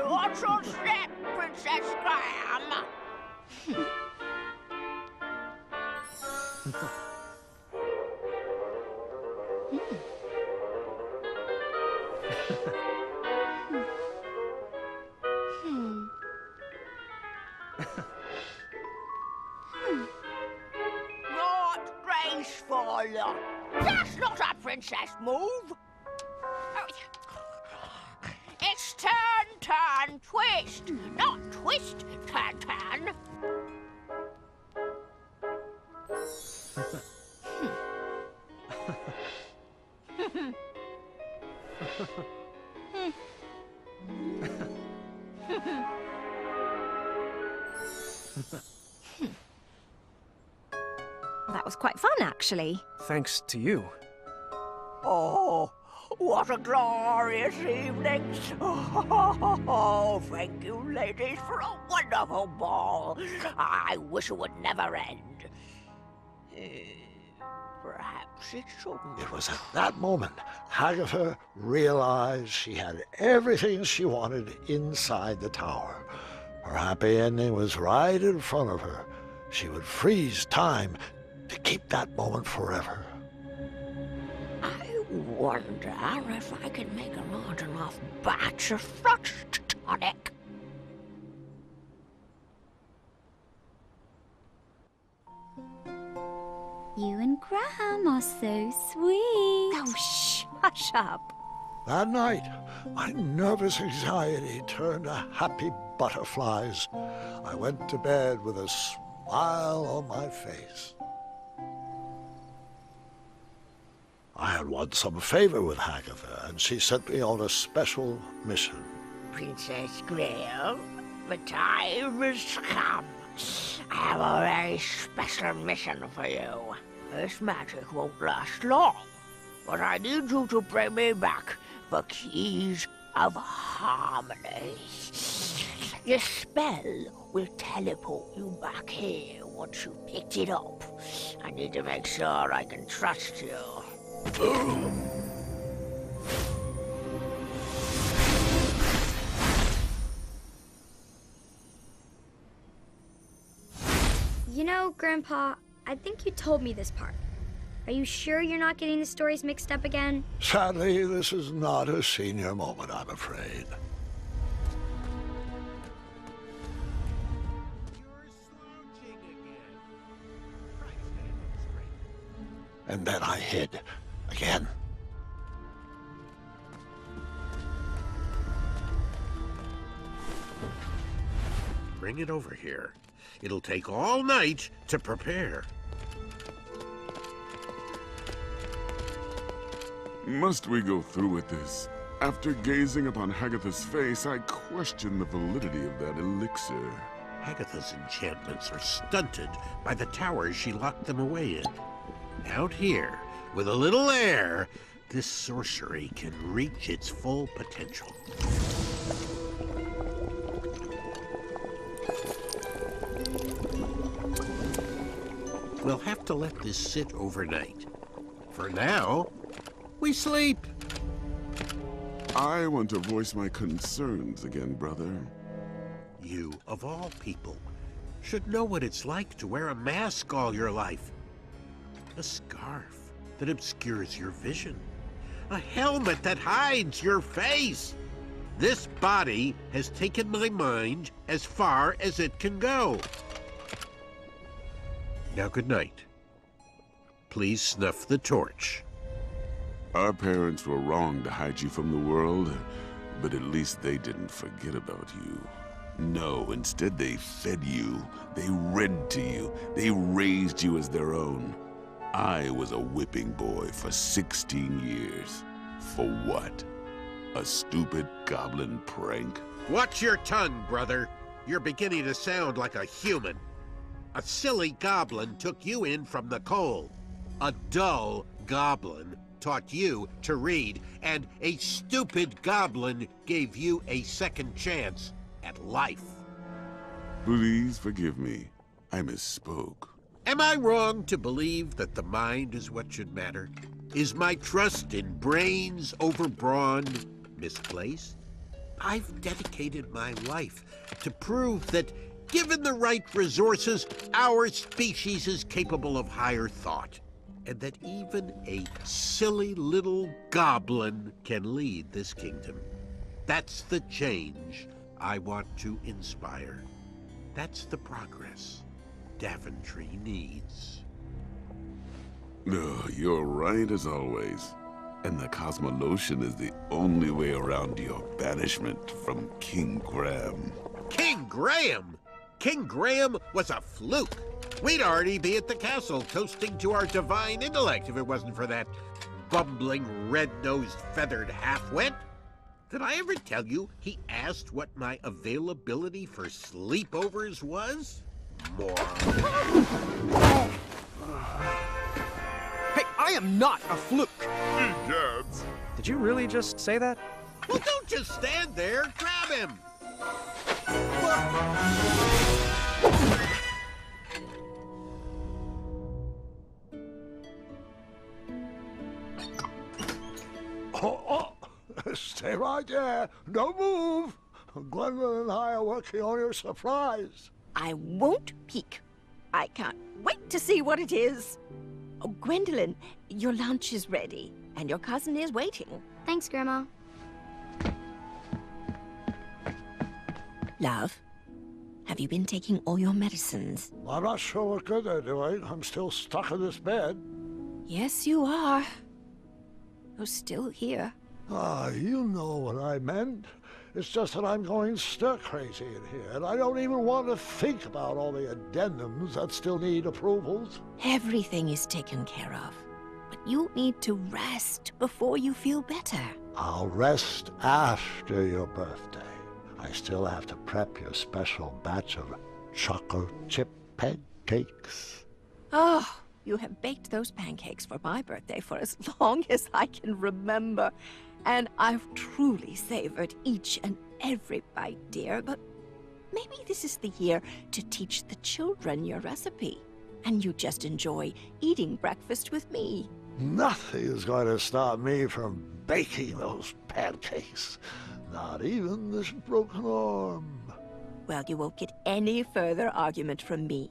Watch your step, Princess Graham! Not graceful. That's not a princess move. It's turn, turn, twist. Not twist, turn, turn. That was quite fun, actually. Thanks to you. Oh, what a glorious evening. Oh, thank you, ladies, for a wonderful ball. I wish it would never end. Perhaps it shouldn't. It was at that moment Hagatha realized she had everything she wanted inside the tower. Her happy ending was right in front of her. She would freeze time to keep that moment forever. I wonder if I can make a large enough batch of such tonic. You and Graham are so sweet. Oh, shh, hush up. That night, my nervous anxiety turned to happy butterflies. I went to bed with a smile on my face. I had won some favor with Hagatha, and she sent me on a special mission. Princess Graham, the time has come. I have a very special mission for you. This magic won't last long, but I need you to bring me back the keys of harmony. Your spell will teleport you back here once you picked it up. I need to make sure I can trust you. You know, Grandpa, I think you told me this part. Are you sure you're not getting the stories mixed up again? Sadly, this is not a senior moment, I'm afraid. And then I hid again. bring it over here. It'll take all night to prepare. Must we go through with this? After gazing upon Hagatha's face, I question the validity of that elixir. Hagatha's enchantments are stunted by the towers she locked them away in. Out here, with a little air, this sorcery can reach its full potential. We'll have to let this sit overnight. For now, we sleep. I want to voice my concerns again, brother. You, of all people, should know what it's like to wear a mask all your life. A scarf that obscures your vision. A helmet that hides your face. This body has taken my mind as far as it can go. Now, good night. Please snuff the torch. Our parents were wrong to hide you from the world, but at least they didn't forget about you. No, instead they fed you, they read to you, they raised you as their own. I was a whipping boy for 16 years. For what? A stupid goblin prank? Watch your tongue, brother. You're beginning to sound like a human. A silly goblin took you in from the cold. A dull goblin taught you to read, and a stupid goblin gave you a second chance at life. Please forgive me. I misspoke. Am I wrong to believe that the mind is what should matter? Is my trust in brains over brawn misplaced? I've dedicated my life to prove that, given the right resources, our species is capable of higher thought, and that even a silly little goblin can lead this kingdom. That's the change I want to inspire. That's the progress Daventry needs. No, you're right as always. And the Cosmolotion is the only way around your banishment from King Graham. King Graham? King Graham was a fluke. We'd already be at the castle toasting to our divine intellect if it wasn't for that bumbling, red-nosed, feathered half-wit. Did I ever tell you he asked what my availability for sleepovers was? Moron. Hey, I am not a fluke! Egads! Did you really just say that? Well, don't just stand there. Grab him. Oh, stay right there. Don't move. Gwendolyn and I are working on your surprise. I won't peek. I can't wait to see what it is. Oh, Gwendolyn, your lunch is ready, and your cousin is waiting. Thanks, Grandma. Love, have you been taking all your medicines? I'm not sure what good they're doing. I'm still stuck in this bed. Yes, you are. You're still here. Ah, you know what I meant. It's just that I'm going stir-crazy in here, and I don't even want to think about all the addendums that still need approvals. Everything is taken care of, but you need to rest before you feel better. I'll rest after your birthday. I still have to prep your special batch of chocolate chip pancakes. Oh, you have baked those pancakes for my birthday for as long as I can remember. And I've truly savored each and every bite, dear, but maybe this is the year to teach the children your recipe. And you just enjoy eating breakfast with me. Nothing is going to stop me from baking those pancakes. Not even this broken arm. Well, you won't get any further argument from me.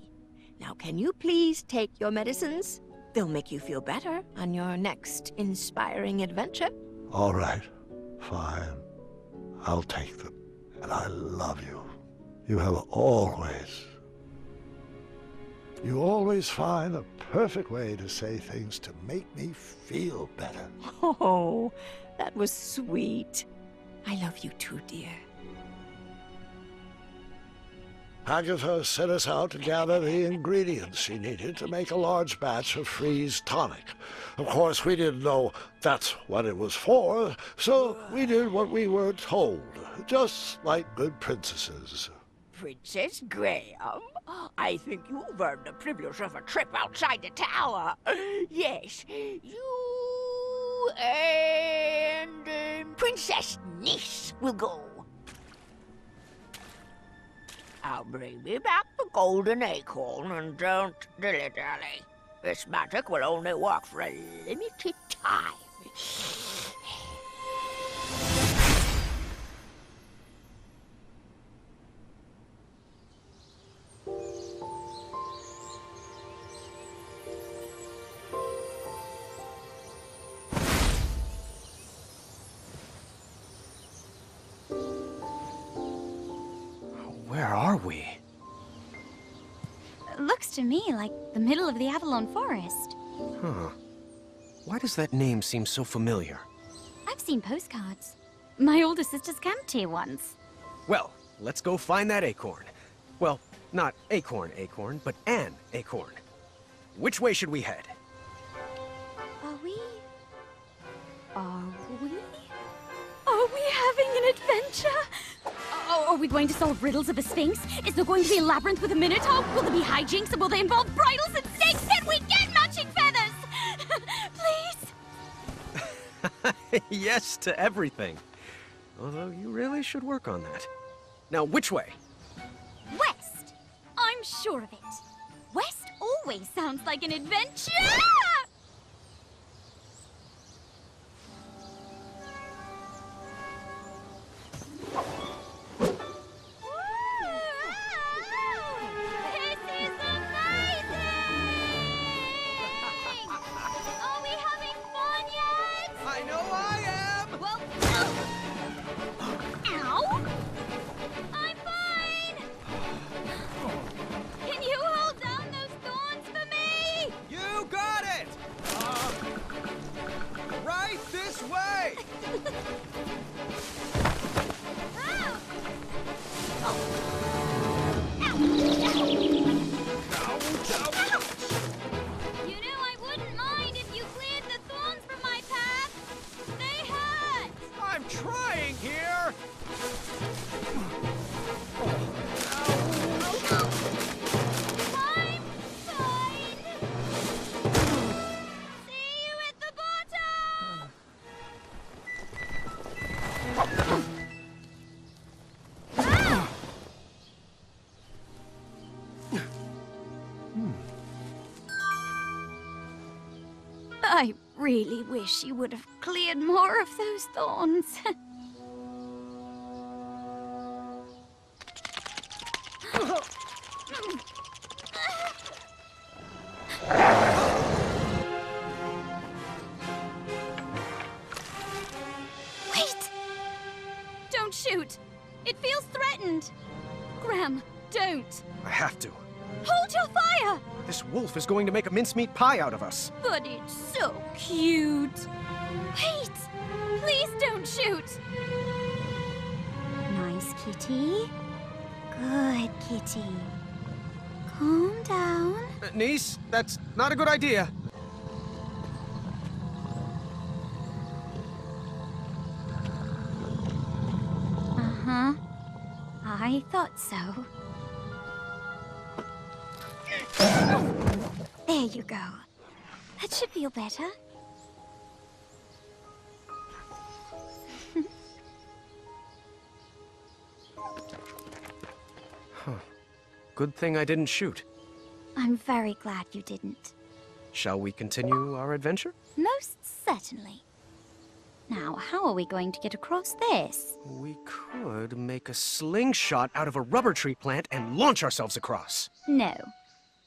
Now, can you please take your medicines? They'll make you feel better on your next inspiring adventure. All right, fine. I'll take them. And I love you. You always find a perfect way to say things to make me feel better. Oh, that was sweet. I love you too, dear. Agatha sent us out to gather the ingredients she needed to make a large batch of freeze tonic. Of course, we didn't know that's what it was for, so we did what we were told, just like good princesses. Princess Graham, I think you've earned the privilege of a trip outside the tower. Yes, you and Princess Neese will go. I'll bring me back the golden acorn, and don't dilly-dally. This magic will only work for a limited time. Where are we? Looks to me like the middle of the Avalon Forest. Huh. Why does that name seem so familiar? I've seen postcards. My older sister's camped here once. Well, let's go find that acorn. Well, not acorn, but an acorn. Which way should we head? Are we having an adventure? Are we going to solve riddles of a sphinx? Is there going to be a labyrinth with a minotaur? Will there be hijinks, and will they involve bridles and snakes? Can we get matching feathers? Please? Yes to everything. Although you really should work on that. Now, which way? West. I'm sure of it. West always sounds like an adventure! I really wish you would have cleared more of those thorns. Wait! Don't shoot! It feels threatened! Graham, don't! I have to. Hold your fire! This wolf is going to make a mincemeat pie out of us. But it's so cute. Wait! Please don't shoot! Nice kitty. Good kitty. Calm down. Neese, that's not a good idea. Uh-huh. I thought so. There you go. That should feel better. Huh. Good thing I didn't shoot. I'm very glad you didn't. Shall we continue our adventure? Most certainly. Now, how are we going to get across this? We could make a slingshot out of a rubber tree plant and launch ourselves across. No.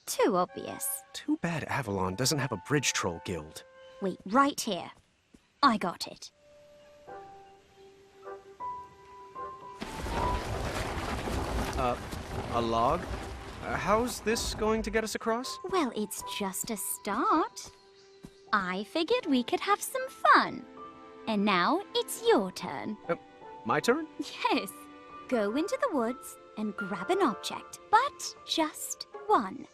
Too obvious. Too bad Avalon doesn't have a bridge troll guild. Wait, right here. I got it. A log? How's this going to get us across? Well, it's just a start. I figured we could have some fun. And now it's your turn. My turn? Yes. Go into the woods and grab an object, but just one.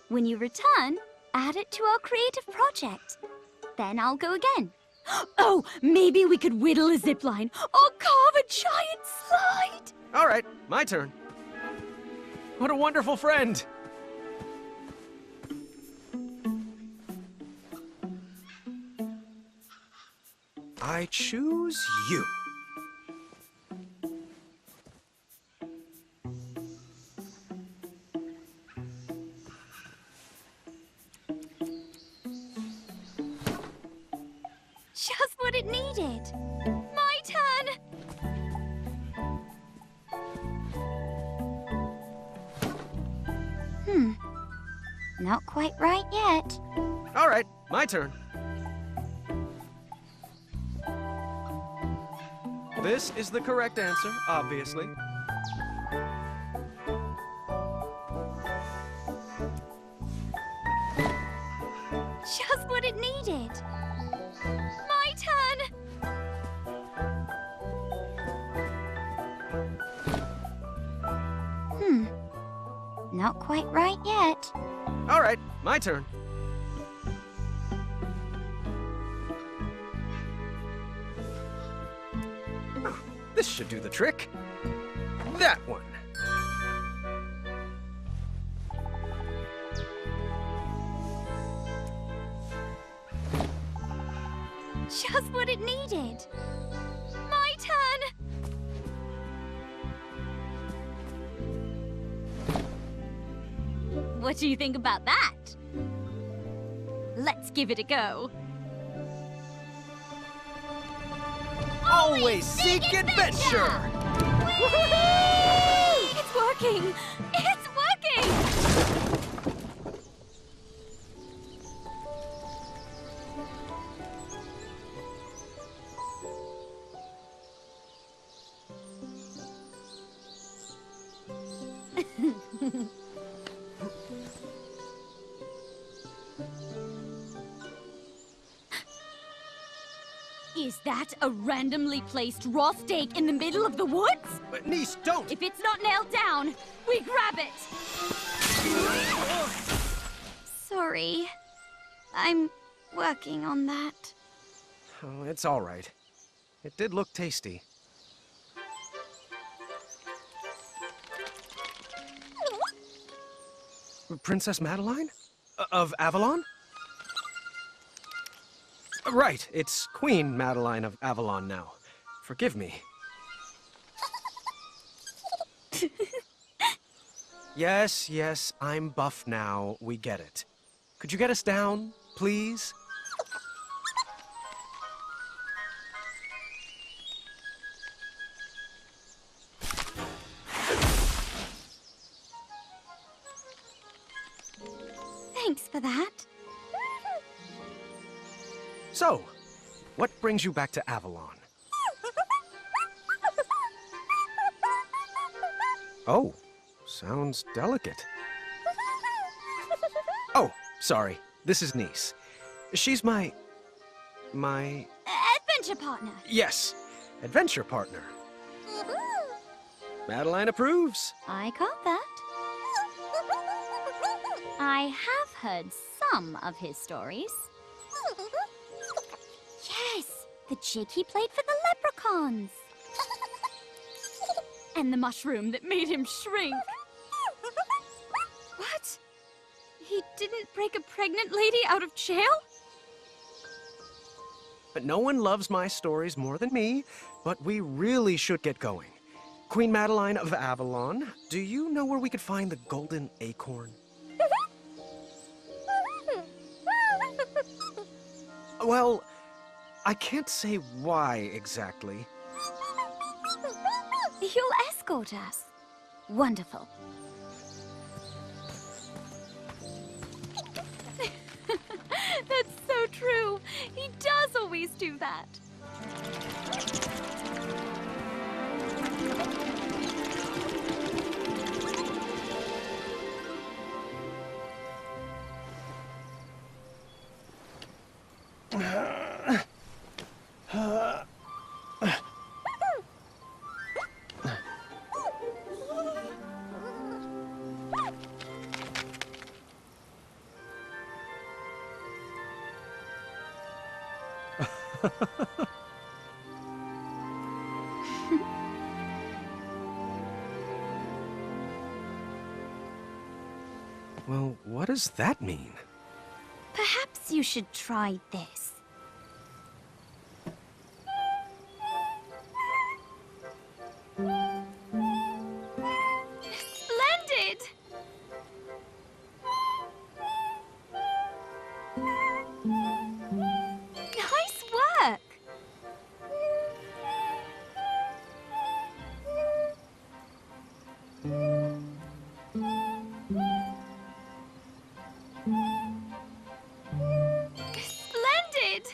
When you return, add it to our creative project. Then I'll go again. Oh, maybe we could whittle a zipline or carve a giant slide. All right, my turn. What a wonderful friend. I choose you. Just what it needed. My turn. Not quite right yet. All right, my turn. This is the correct answer, obviously. Just what it needed. My turn. Not quite right yet. All right, my turn. This should do the trick. That one. Just what it needed. My turn. What do you think about that? Let's give it a go. Always seek adventure! It's working! It's working! Is that a randomly placed raw steak in the middle of the woods? But Neese, don't! If it's not nailed down, we grab it! Sorry. I'm working on that. Oh, it's all right. It did look tasty. Princess Madeline? Of Avalon? Right, it's Queen Madeline of Avalon now. Forgive me. Yes, I'm buff now. We get it. Could you get us down, please? Thanks for that. So, what brings you back to Avalon? Oh, sounds delicate. Oh, sorry. This is Neese. She's my Adventure partner. Yes, adventure partner. Madeline approves. I caught that. I have heard some of his stories. Yes, the jig he played for the leprechauns. And the mushroom that made him shrink. What? He didn't break a pregnant lady out of jail? But no one loves my stories more than me, but we really should get going. Queen Madeline of Avalon, do you know where we could find the golden acorn? Well, I can't say why exactly. You'll escort us. Wonderful. That's so true. He does always do that. Well, what does that mean? Perhaps you should try this. Splendid! Nice work! Splendid!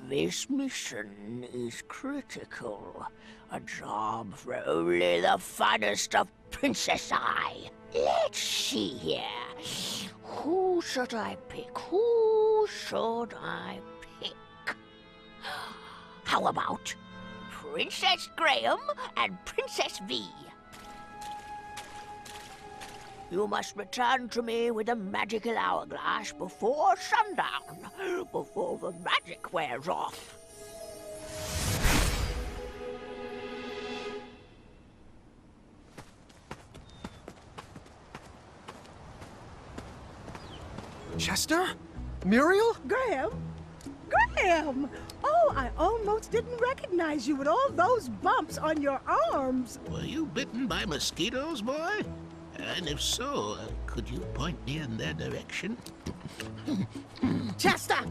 This mission is critical. A job for only the finest of Princess Eye. Let's see here. Who should I pick? Who should I pick? How about Princess Graham and Princess V? You must return to me with a magical hourglass before sundown, before the magic wears off. Chester? Muriel? Graham? Graham! Oh, I almost didn't recognize you with all those bumps on your arms. Were you bitten by mosquitoes, boy? And if so, could you point me in their direction? Chester!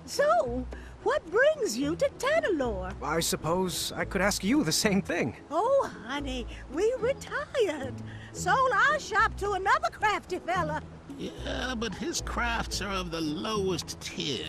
So, what brings you to Tanalore? I suppose I could ask you the same thing. Oh, honey, we retired. Sold our shop to another crafty fella. Yeah, but his crafts are of the lowest tier.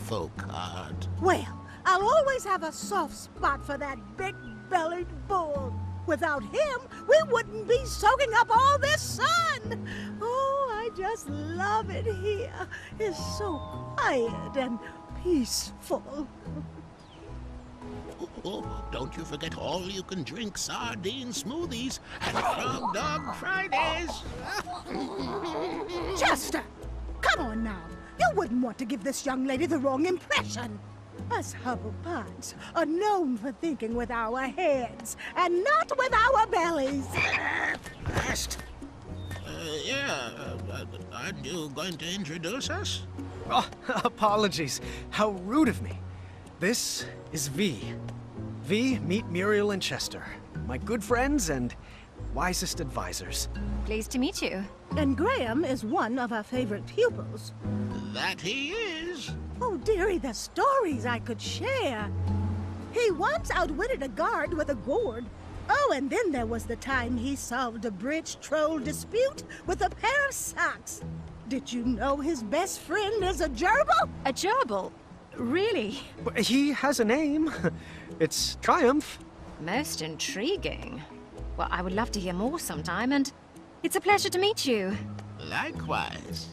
Folk art. Well, I'll always have a soft spot for that big-bellied bull. Without him, we wouldn't be soaking up all this sun. Oh, I just love it here. It's so quiet and peaceful. Oh, don't you forget all-you-can-drink sardine smoothies and Frog Dog Fridays. Chester, come on now. You wouldn't want to give this young lady the wrong impression. Us Hubblepuds are known for thinking with our heads and not with our bellies. Last. Aren't you going to introduce us? Oh, apologies. How rude of me. This is V. V, meet Muriel and Chester. My good friends and wisest advisors. Pleased to meet you. And Graham is one of our favorite pupils. That he is. Oh, dearie, the stories I could share. He once outwitted a guard with a gourd. Oh, and then there was the time he solved a bridge troll dispute with a pair of socks. Did you know his best friend is a gerbil? A gerbil? Really? But he has a name. It's Triumph. Most intriguing. Well, I would love to hear more sometime, and it's a pleasure to meet you. Likewise.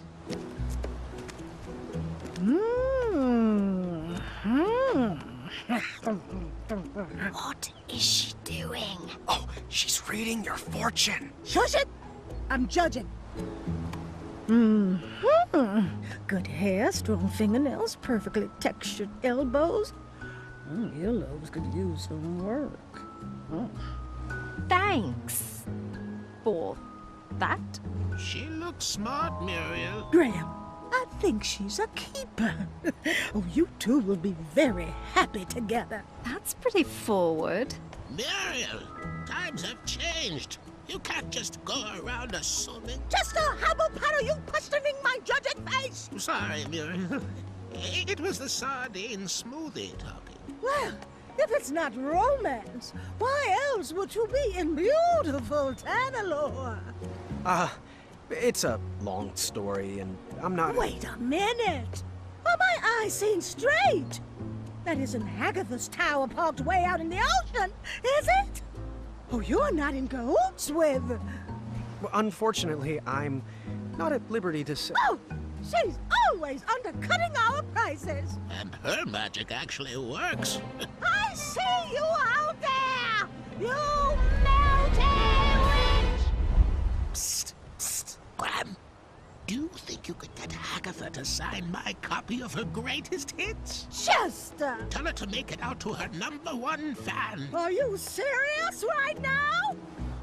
What is she doing? Oh, she's reading your fortune. Shush it! I'm judging. Good hair, strong fingernails, perfectly textured elbows. Earlobes could use some work. Thanks for that. She looks smart, Muriel. Graham, I think she's a keeper. Oh, you two will be very happy together. That's pretty forward. Muriel, times have changed. You can't just go around assuming. Chester, how about you questioning my judging face? Sorry, Muriel. It was the sardine smoothie talking. Well, if it's not romance, why else would you be in beautiful Tanalore? It's a long story, and I'm not... Wait a minute! Are my eyes seeing straight? That isn't Agatha's tower parked way out in the ocean, is it? Oh, you're not in cahoots with... Well, unfortunately, I'm not at liberty to say... Oh! She's always undercutting our prices! And her magic actually works. I see you out there! You melting witch! Psst, psst. Graham, do you think you could get Agatha to sign my copy of her greatest hits? Chester! Tell her to make it out to her #1 fan. Are you serious right now?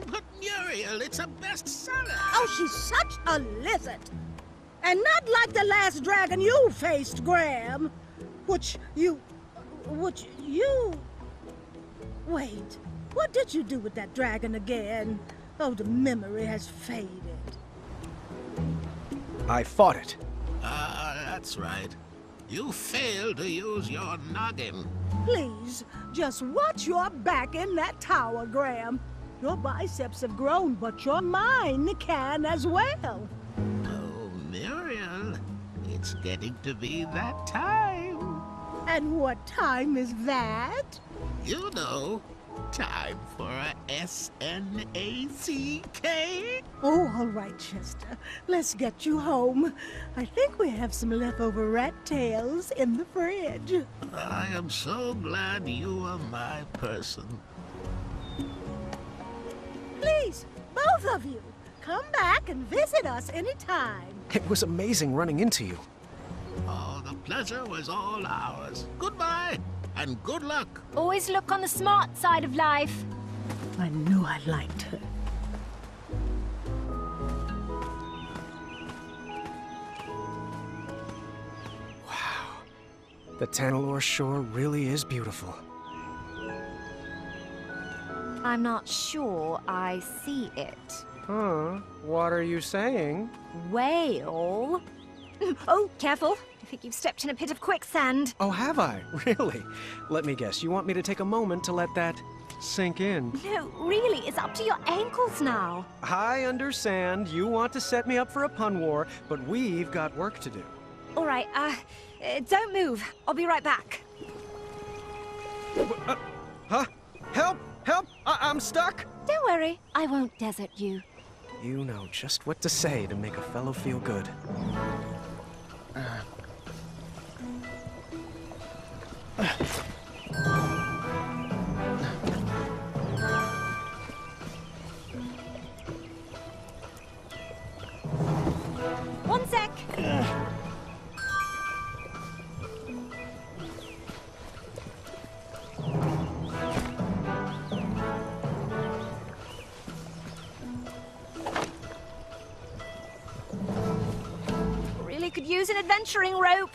But Muriel, it's a bestseller. Oh, she's such a lizard. And not like the last dragon you faced, Graham. Which you... Wait, what did you do with that dragon again? Oh, the memory has faded. I fought it. That's right. You failed to use your noggin. Please, just watch your back in that tower, Graham. Your biceps have grown, but your mind can as well. Oh, Muriel, it's getting to be that time. And what time is that? You know, time for a SNACK. Oh, all right, Chester. Let's get you home. I think we have some leftover rat tails in the fridge. I am so glad you are my person. Please, both of you, come back and visit us anytime. It was amazing running into you. Oh, the pleasure was all ours. Goodbye, and good luck. Always look on the smart side of life. I knew I liked her. Wow. The Tanalore shore really is beautiful. I'm not sure I see it. Huh? What are you saying? Whale? Oh, careful. I think you've stepped in a pit of quicksand. Oh, have I? Really? Let me guess. You want me to take a moment to let that sink in? No, really, it's up to your ankles now. I understand. You want to set me up for a pun war, but we've got work to do. All right, don't move. I'll be right back. Huh? Help! Help! I'm stuck! Don't worry, I won't desert you. You know just what to say to make a fellow feel good. One sec. Really could use an adventuring rope.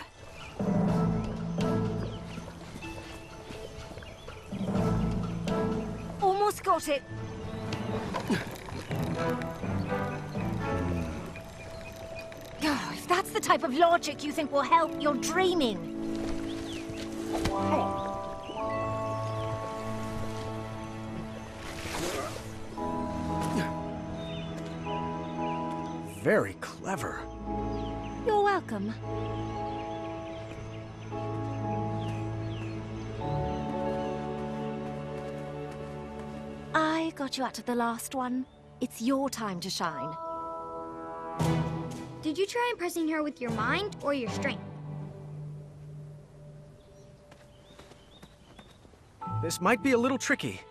Almost got it. Oh, if that's the type of logic you think will help, you're dreaming. Very clever. You're welcome. I got you out of the last one. It's your time to shine. Did you try impressing her with your mind or your strength? This might be a little tricky.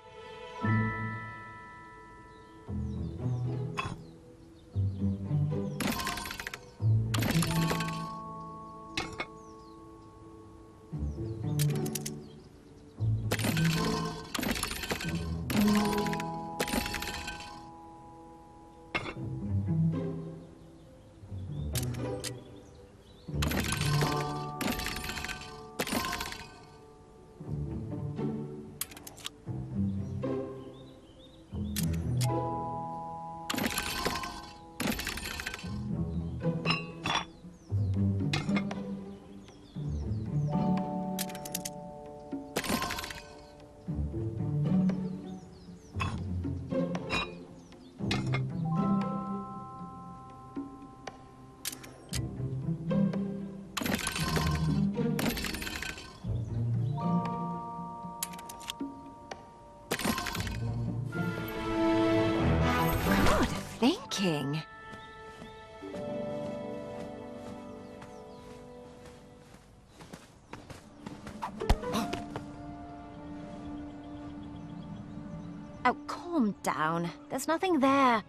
Oh, calm down. There's nothing there.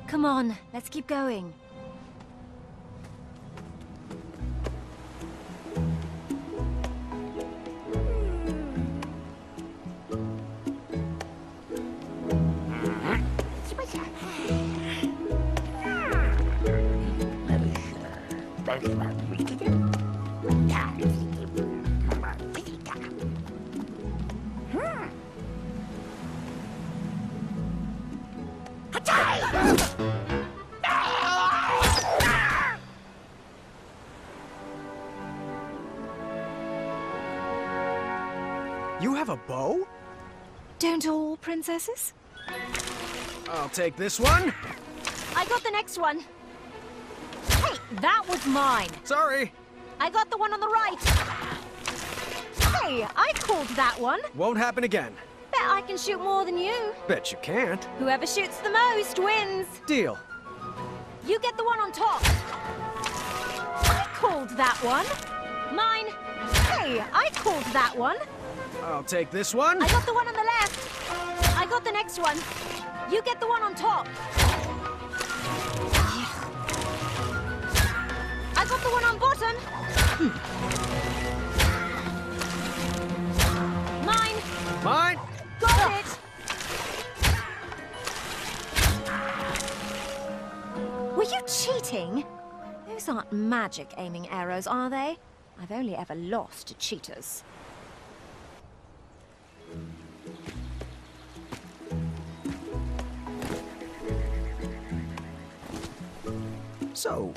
Come on, let's keep going. You have a bow? Don't all princesses? I'll take this one. I got the next one. Hey, that was mine. Sorry. I got the one on the right. Hey, I called that one. Won't happen again. Bet I can shoot more than you. Bet you can't. Whoever shoots the most wins. Deal. You get the one on top. I called that one. Mine. Hey, I called that one. I'll take this one. I got the one on the left. I got the next one. You get the one on top. I got the one on bottom. Mine. Mine. Got it. Were you cheating? Those aren't magic aiming arrows, are they? I've only ever lost to cheaters. So,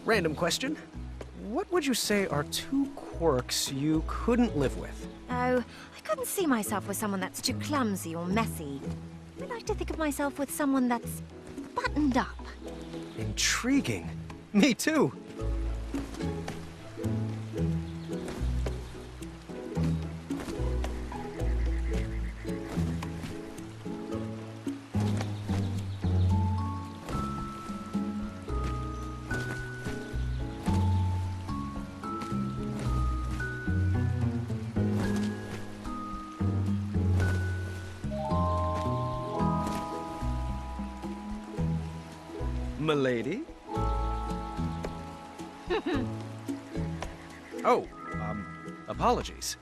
random question. What would you say are 2 quirks you couldn't live with? Oh, I couldn't see myself with someone that's too clumsy or messy. I like to think of myself with someone that's buttoned up. Intriguing. Me too. Milady? Oh, apologies.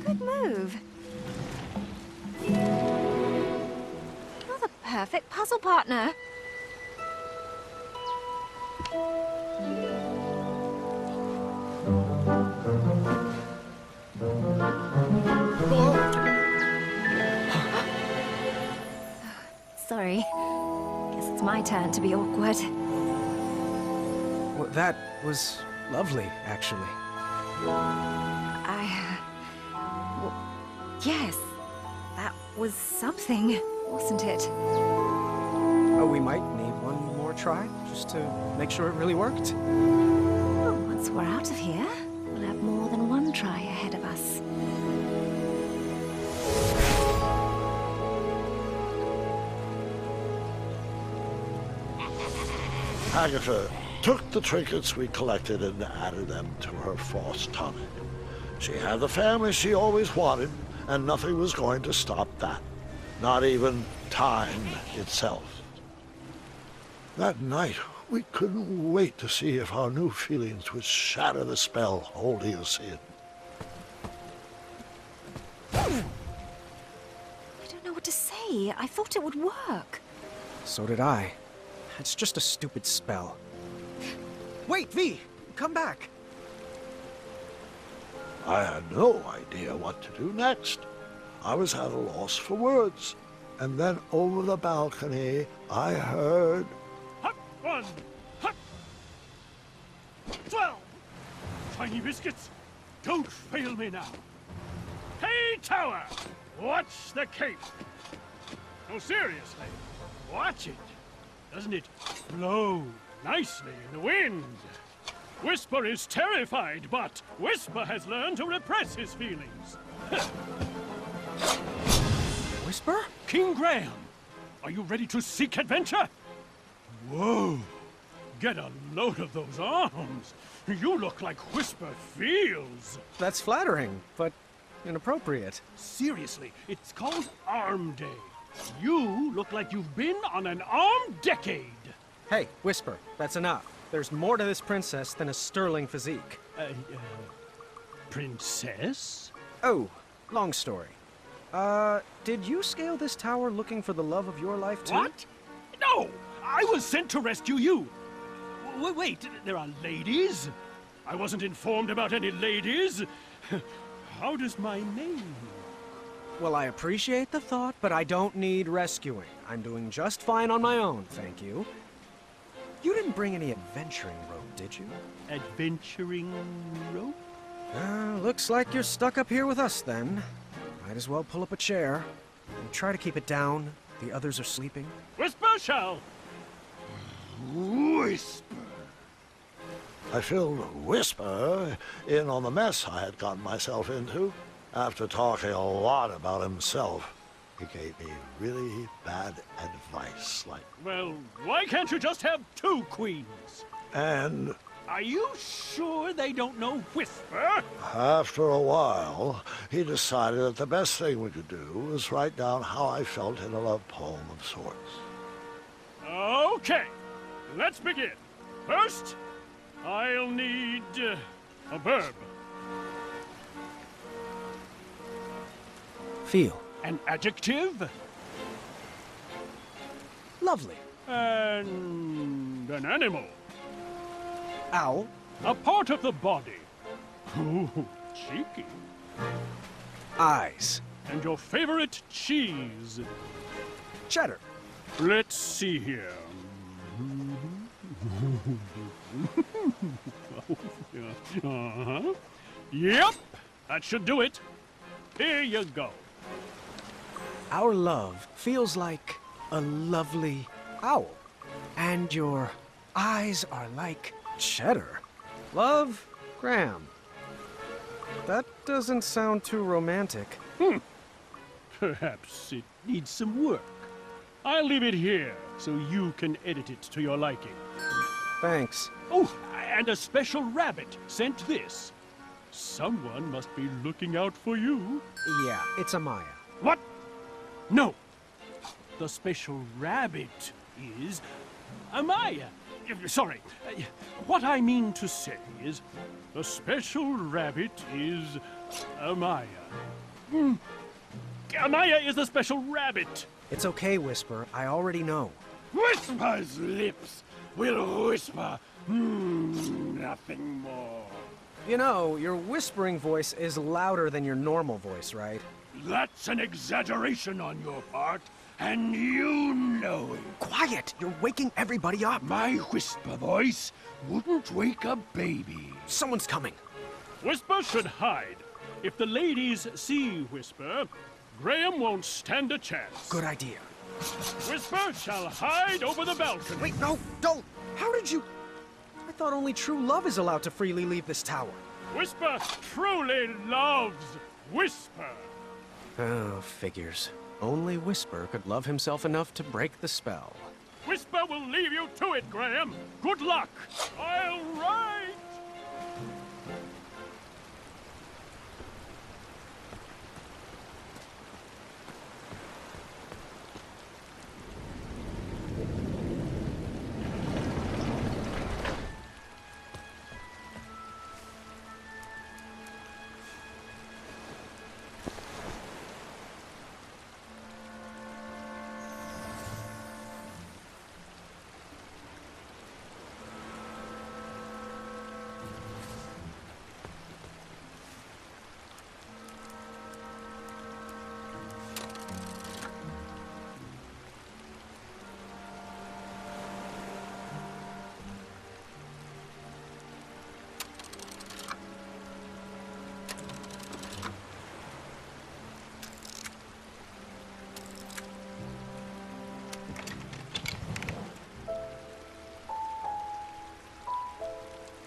Good move. You're the perfect puzzle partner. Sorry. Guess it's my turn to be awkward. Well, that was lovely, actually. Well, yes. That was something, wasn't it? Oh, we might need one more try, just to make sure it really worked. Well, once we're out of here, we'll have more than one try ahead of us. Agatha took the trinkets we collected and added them to her false tonic. She had the family she always wanted, and nothing was going to stop that. Not even time itself. That night, we couldn't wait to see if our new feelings would shatter the spell holding us in. I don't know what to say. I thought it would work. So did I. It's just a stupid spell. Wait, V! Come back! I had no idea what to do next. I was at a loss for words. And then over the balcony, I heard... Hop 1, hop 12. Tiny biscuits, don't fail me now. Hey, Tower, watch the cape. No, seriously, watch it. Doesn't it flow nicely in the wind? Whisper is terrified, but Whisper has learned to repress his feelings. Whisper? King Graham, are you ready to seek adventure? Whoa, get a load of those arms. You look like Whisper feels. That's flattering, but inappropriate. Seriously, it's called Arm Day. You look like you've been on an armed decade. Hey, Whisper, that's enough. There's more to this princess than a sterling physique. Princess? Oh, long story. Did you scale this tower looking for the love of your life, too? What? No! I was sent to rescue you. Wait, there are ladies? I wasn't informed about any ladies. How does my name? Well, I appreciate the thought, but I don't need rescuing. I'm doing just fine on my own, thank you. You didn't bring any adventuring rope, did you? Adventuring rope? Looks like you're stuck up here with us, then. Might as well pull up a chair. And try to keep it down. The others are sleeping. Whisper shall! Whisper. I filled Whisper in on the mess I had gotten myself into. After talking a lot about himself, he gave me really bad advice, like... Well, why can't you just have 2 queens? And... Are you sure they don't know Whisper? After a while, he decided that the best thing we could do was write down how I felt in a love poem of sorts. Okay, let's begin. First, I'll need a verb. Feel. An adjective. Lovely. And an animal. Owl. A part of the body. Ooh, cheeky. Eyes. And your favorite cheese. Cheddar. Let's see here. Yep, that should do it. Here you go. Our love feels like a lovely owl. And your eyes are like cheddar. Love, Graham. That doesn't sound too romantic. Perhaps it needs some work. I'll leave it here so you can edit it to your liking. Thanks. Oh, and a special rabbit sent this. Someone must be looking out for you. Yeah, it's Amaya. What? No. The special rabbit is Amaya. Sorry. What I mean to say is, the special rabbit is Amaya. Amaya is the special rabbit. It's okay, Whisper. I already know. Whisper's lips will whisper nothing more. You know, your whispering voice is louder than your normal voice, right? That's an exaggeration on your part, and you know it. Quiet! You're waking everybody up! My whisper voice wouldn't wake a baby. Someone's coming. Whisper should hide. If the ladies see Whisper, Graham won't stand a chance. Good idea. Whisper shall hide over the balcony. Wait, no, don't! How did you... I thought only true love is allowed to freely leave this tower. Whisper truly loves Whisper. Oh, figures. Only Whisper could love himself enough to break the spell. Whisper will leave you to it, Graham. Good luck. I'll write.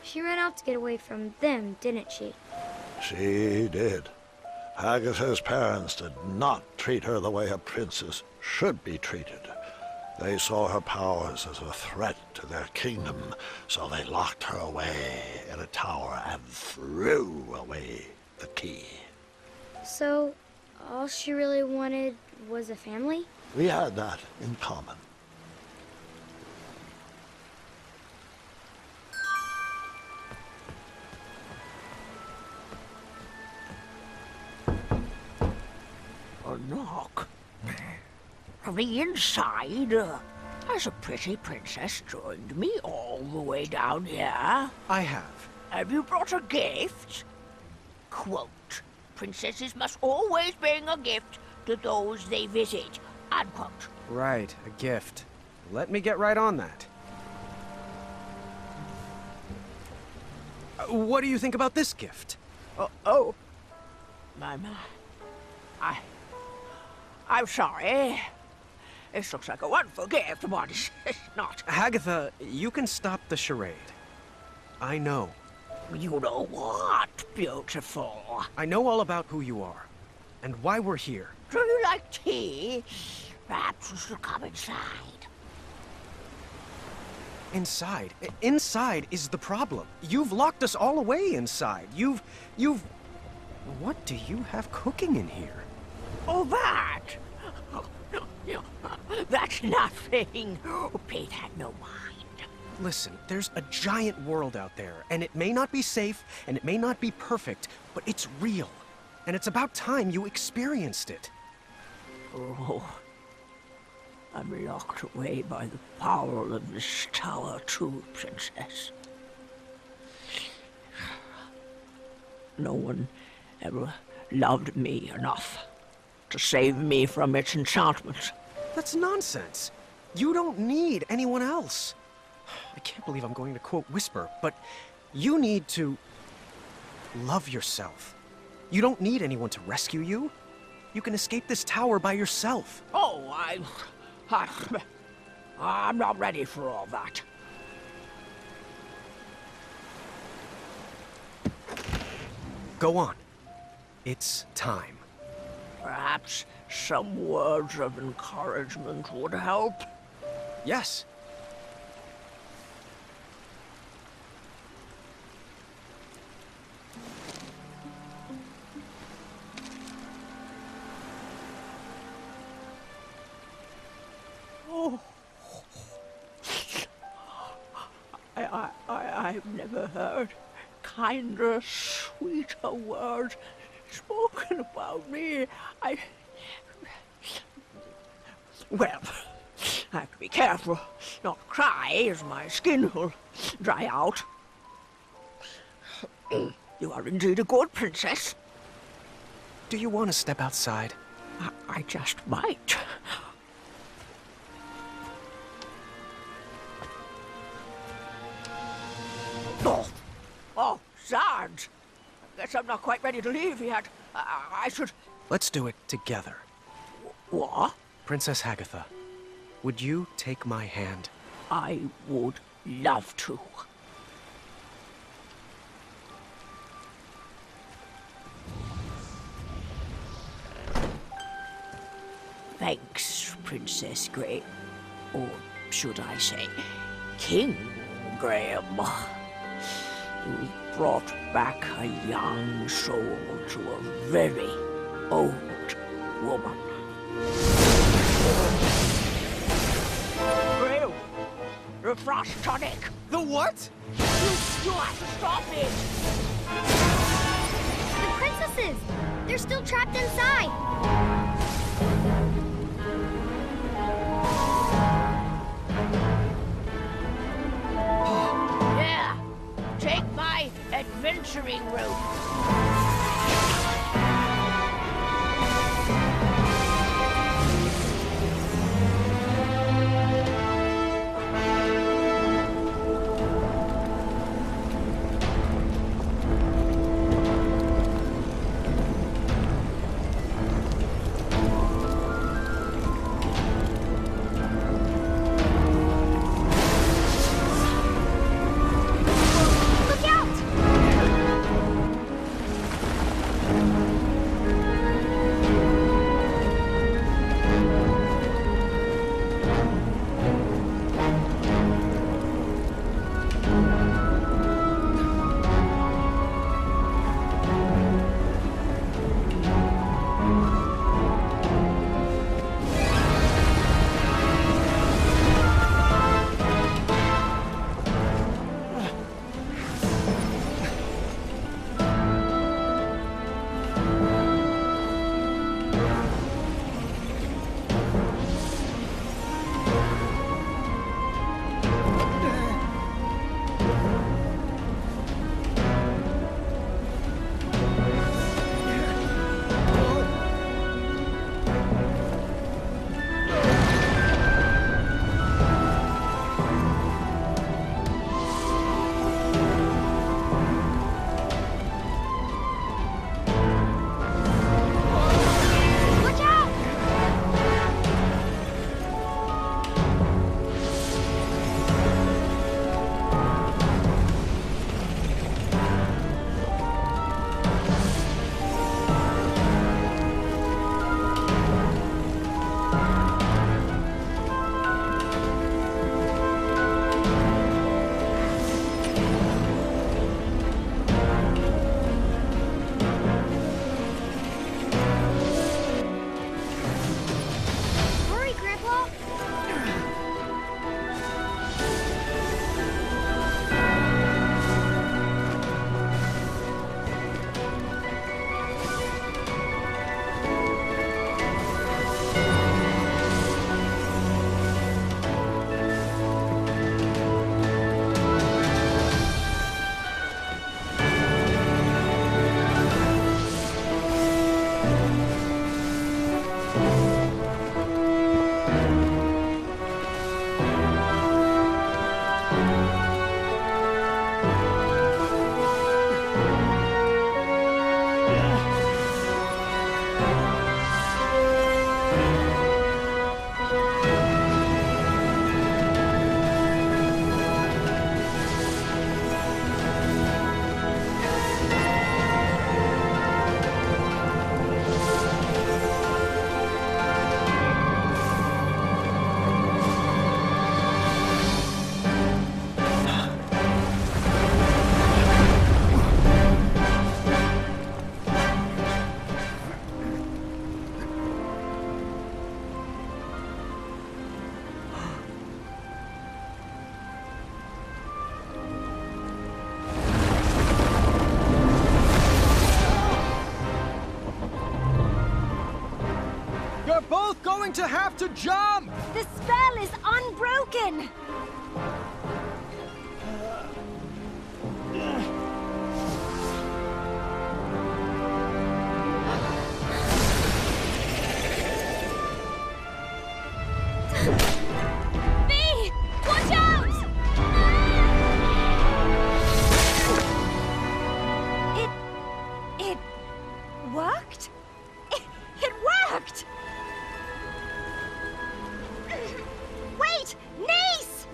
She ran out to get away from them, didn't she? She did. Agatha's parents did not treat her the way a princess should be treated. They saw her powers as a threat to their kingdom, so they locked her away in a tower and threw away the key. So, all she really wanted was a family? We had that in common. A knock. From the inside, has a pretty princess joined me all the way down here? I have. Have you brought a gift? Quote, princesses must always bring a gift to those they visit. Unquote. Right, a gift. Let me get right on that. What do you think about this gift? Oh. I'm sorry. This looks like a wonderful gift, but it's not. Agatha, you can stop the charade. I know. You know what, beautiful? I know all about who you are, and why we're here. Do you like tea? Perhaps we should come inside. Inside? Inside is the problem. You've locked us all away inside. You've... What do you have cooking in here? Oh, that! That's nothing. Pay that no mind. Listen, there's a giant world out there, and it may not be safe, and it may not be perfect, but it's real. And it's about time you experienced it. Oh, I'm locked away by the power of this tower too, Princess. No one ever loved me enough to save me from its enchantment. That's nonsense. You don't need anyone else. I can't believe I'm going to quote Whisper, but you need to love yourself. You don't need anyone to rescue you. You can escape this tower by yourself. Oh, I'm not ready for all that. Go on. It's time. Perhaps some words of encouragement would help. Yes. Oh. I've never heard kinder, sweeter words spoken about me. Well, I have to be careful not to cry, as my skin will dry out. You are indeed a good princess. Do you want to step outside? I just might. Oh, Sarge. Guess I'm not quite ready to leave yet. I should... Let's do it together. What? Princess Agatha, would you take my hand? I would love to. Thanks, Princess Graham. Or should I say, King Graham. You brought back a young soul to a very old woman. Graham, the frost tonic. The what? You have to stop it. The princesses! They're still trapped inside! Yeah, take my adventuring route. Look to have to jump! The spell is unbroken! Bee! Watch out! It worked? It worked! Wait! Neese!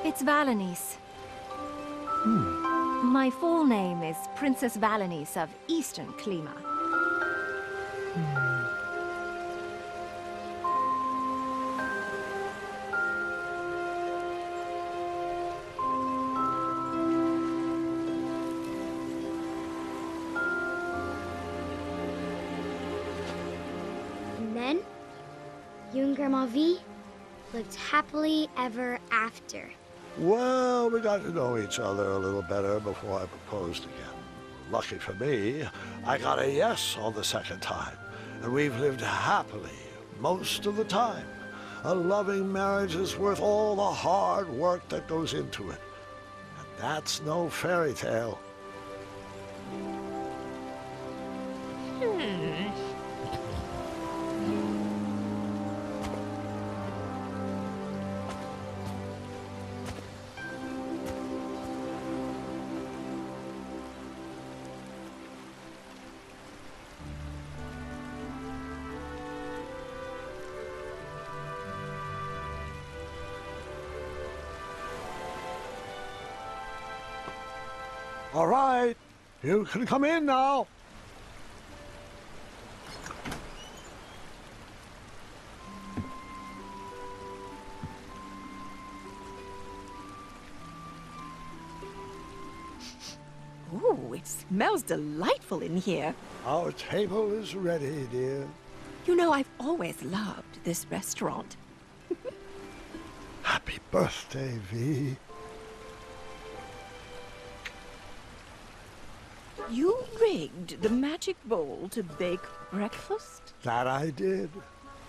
It's Valenice. My full name is Princess Valenice of Eastern Klima. And then, you and Grandma V lived happily ever after. Well, we got to know each other a little better before I proposed again. Lucky for me, I got a yes on the second time, and we've lived happily most of the time. A loving marriage is worth all the hard work that goes into it. And that's no fairy tale. All right, you can come in now. Ooh, it smells delightful in here. Our table is ready, dear. You know, I've always loved this restaurant. Happy birthday, V. You rigged the magic bowl to bake breakfast? That I did.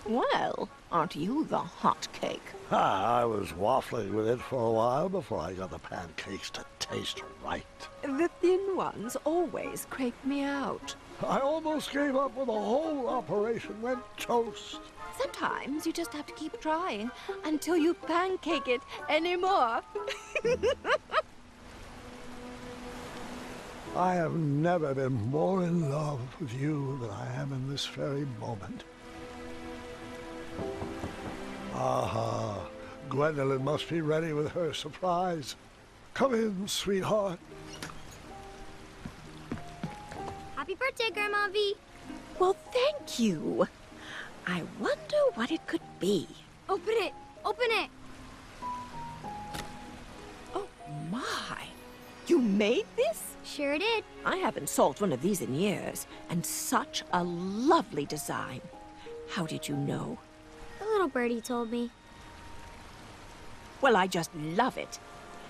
Well, aren't you the hot cake? I was waffling with it for a while before I got the pancakes to taste right. The thin ones always creep me out. I almost gave up when the whole operation went toast. Sometimes you just have to keep trying until you pancake it anymore. I have never been more in love with you than I am in this very moment. Aha, Gwendolyn must be ready with her surprise. Come in, sweetheart. Happy birthday, Grandma V. Well, thank you. I wonder what it could be. Open it! Open it! Oh, my. You made this? Sure did. I haven't sold one of these in years, and such a lovely design. How did you know? The little birdie told me. Well, I just love it.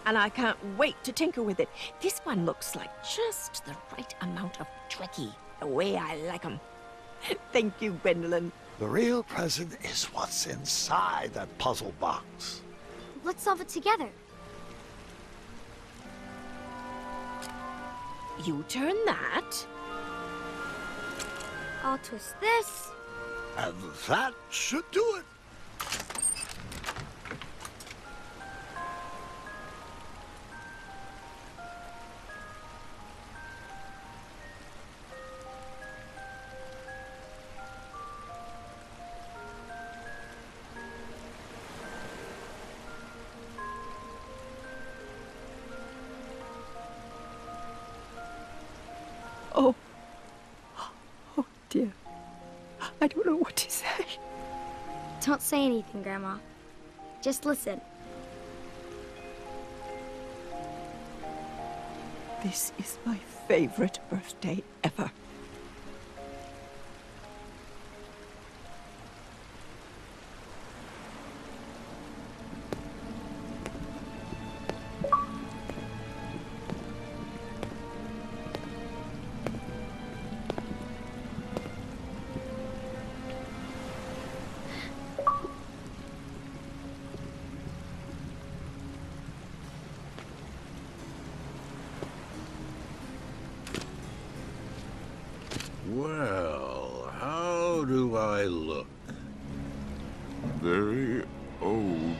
And I can't wait to tinker with it. This one looks like just the right amount of tricky. the way I like 'em. Thank you, Gwendolyn. The real present is what's inside that puzzle box. Let's solve it together. You turn that. I'll twist this. And that should do it. Oh. Oh, dear. I don't know what to say. Don't say anything, Grandma. Just listen. This is my favorite birthday ever. Well, how do I look? Very old.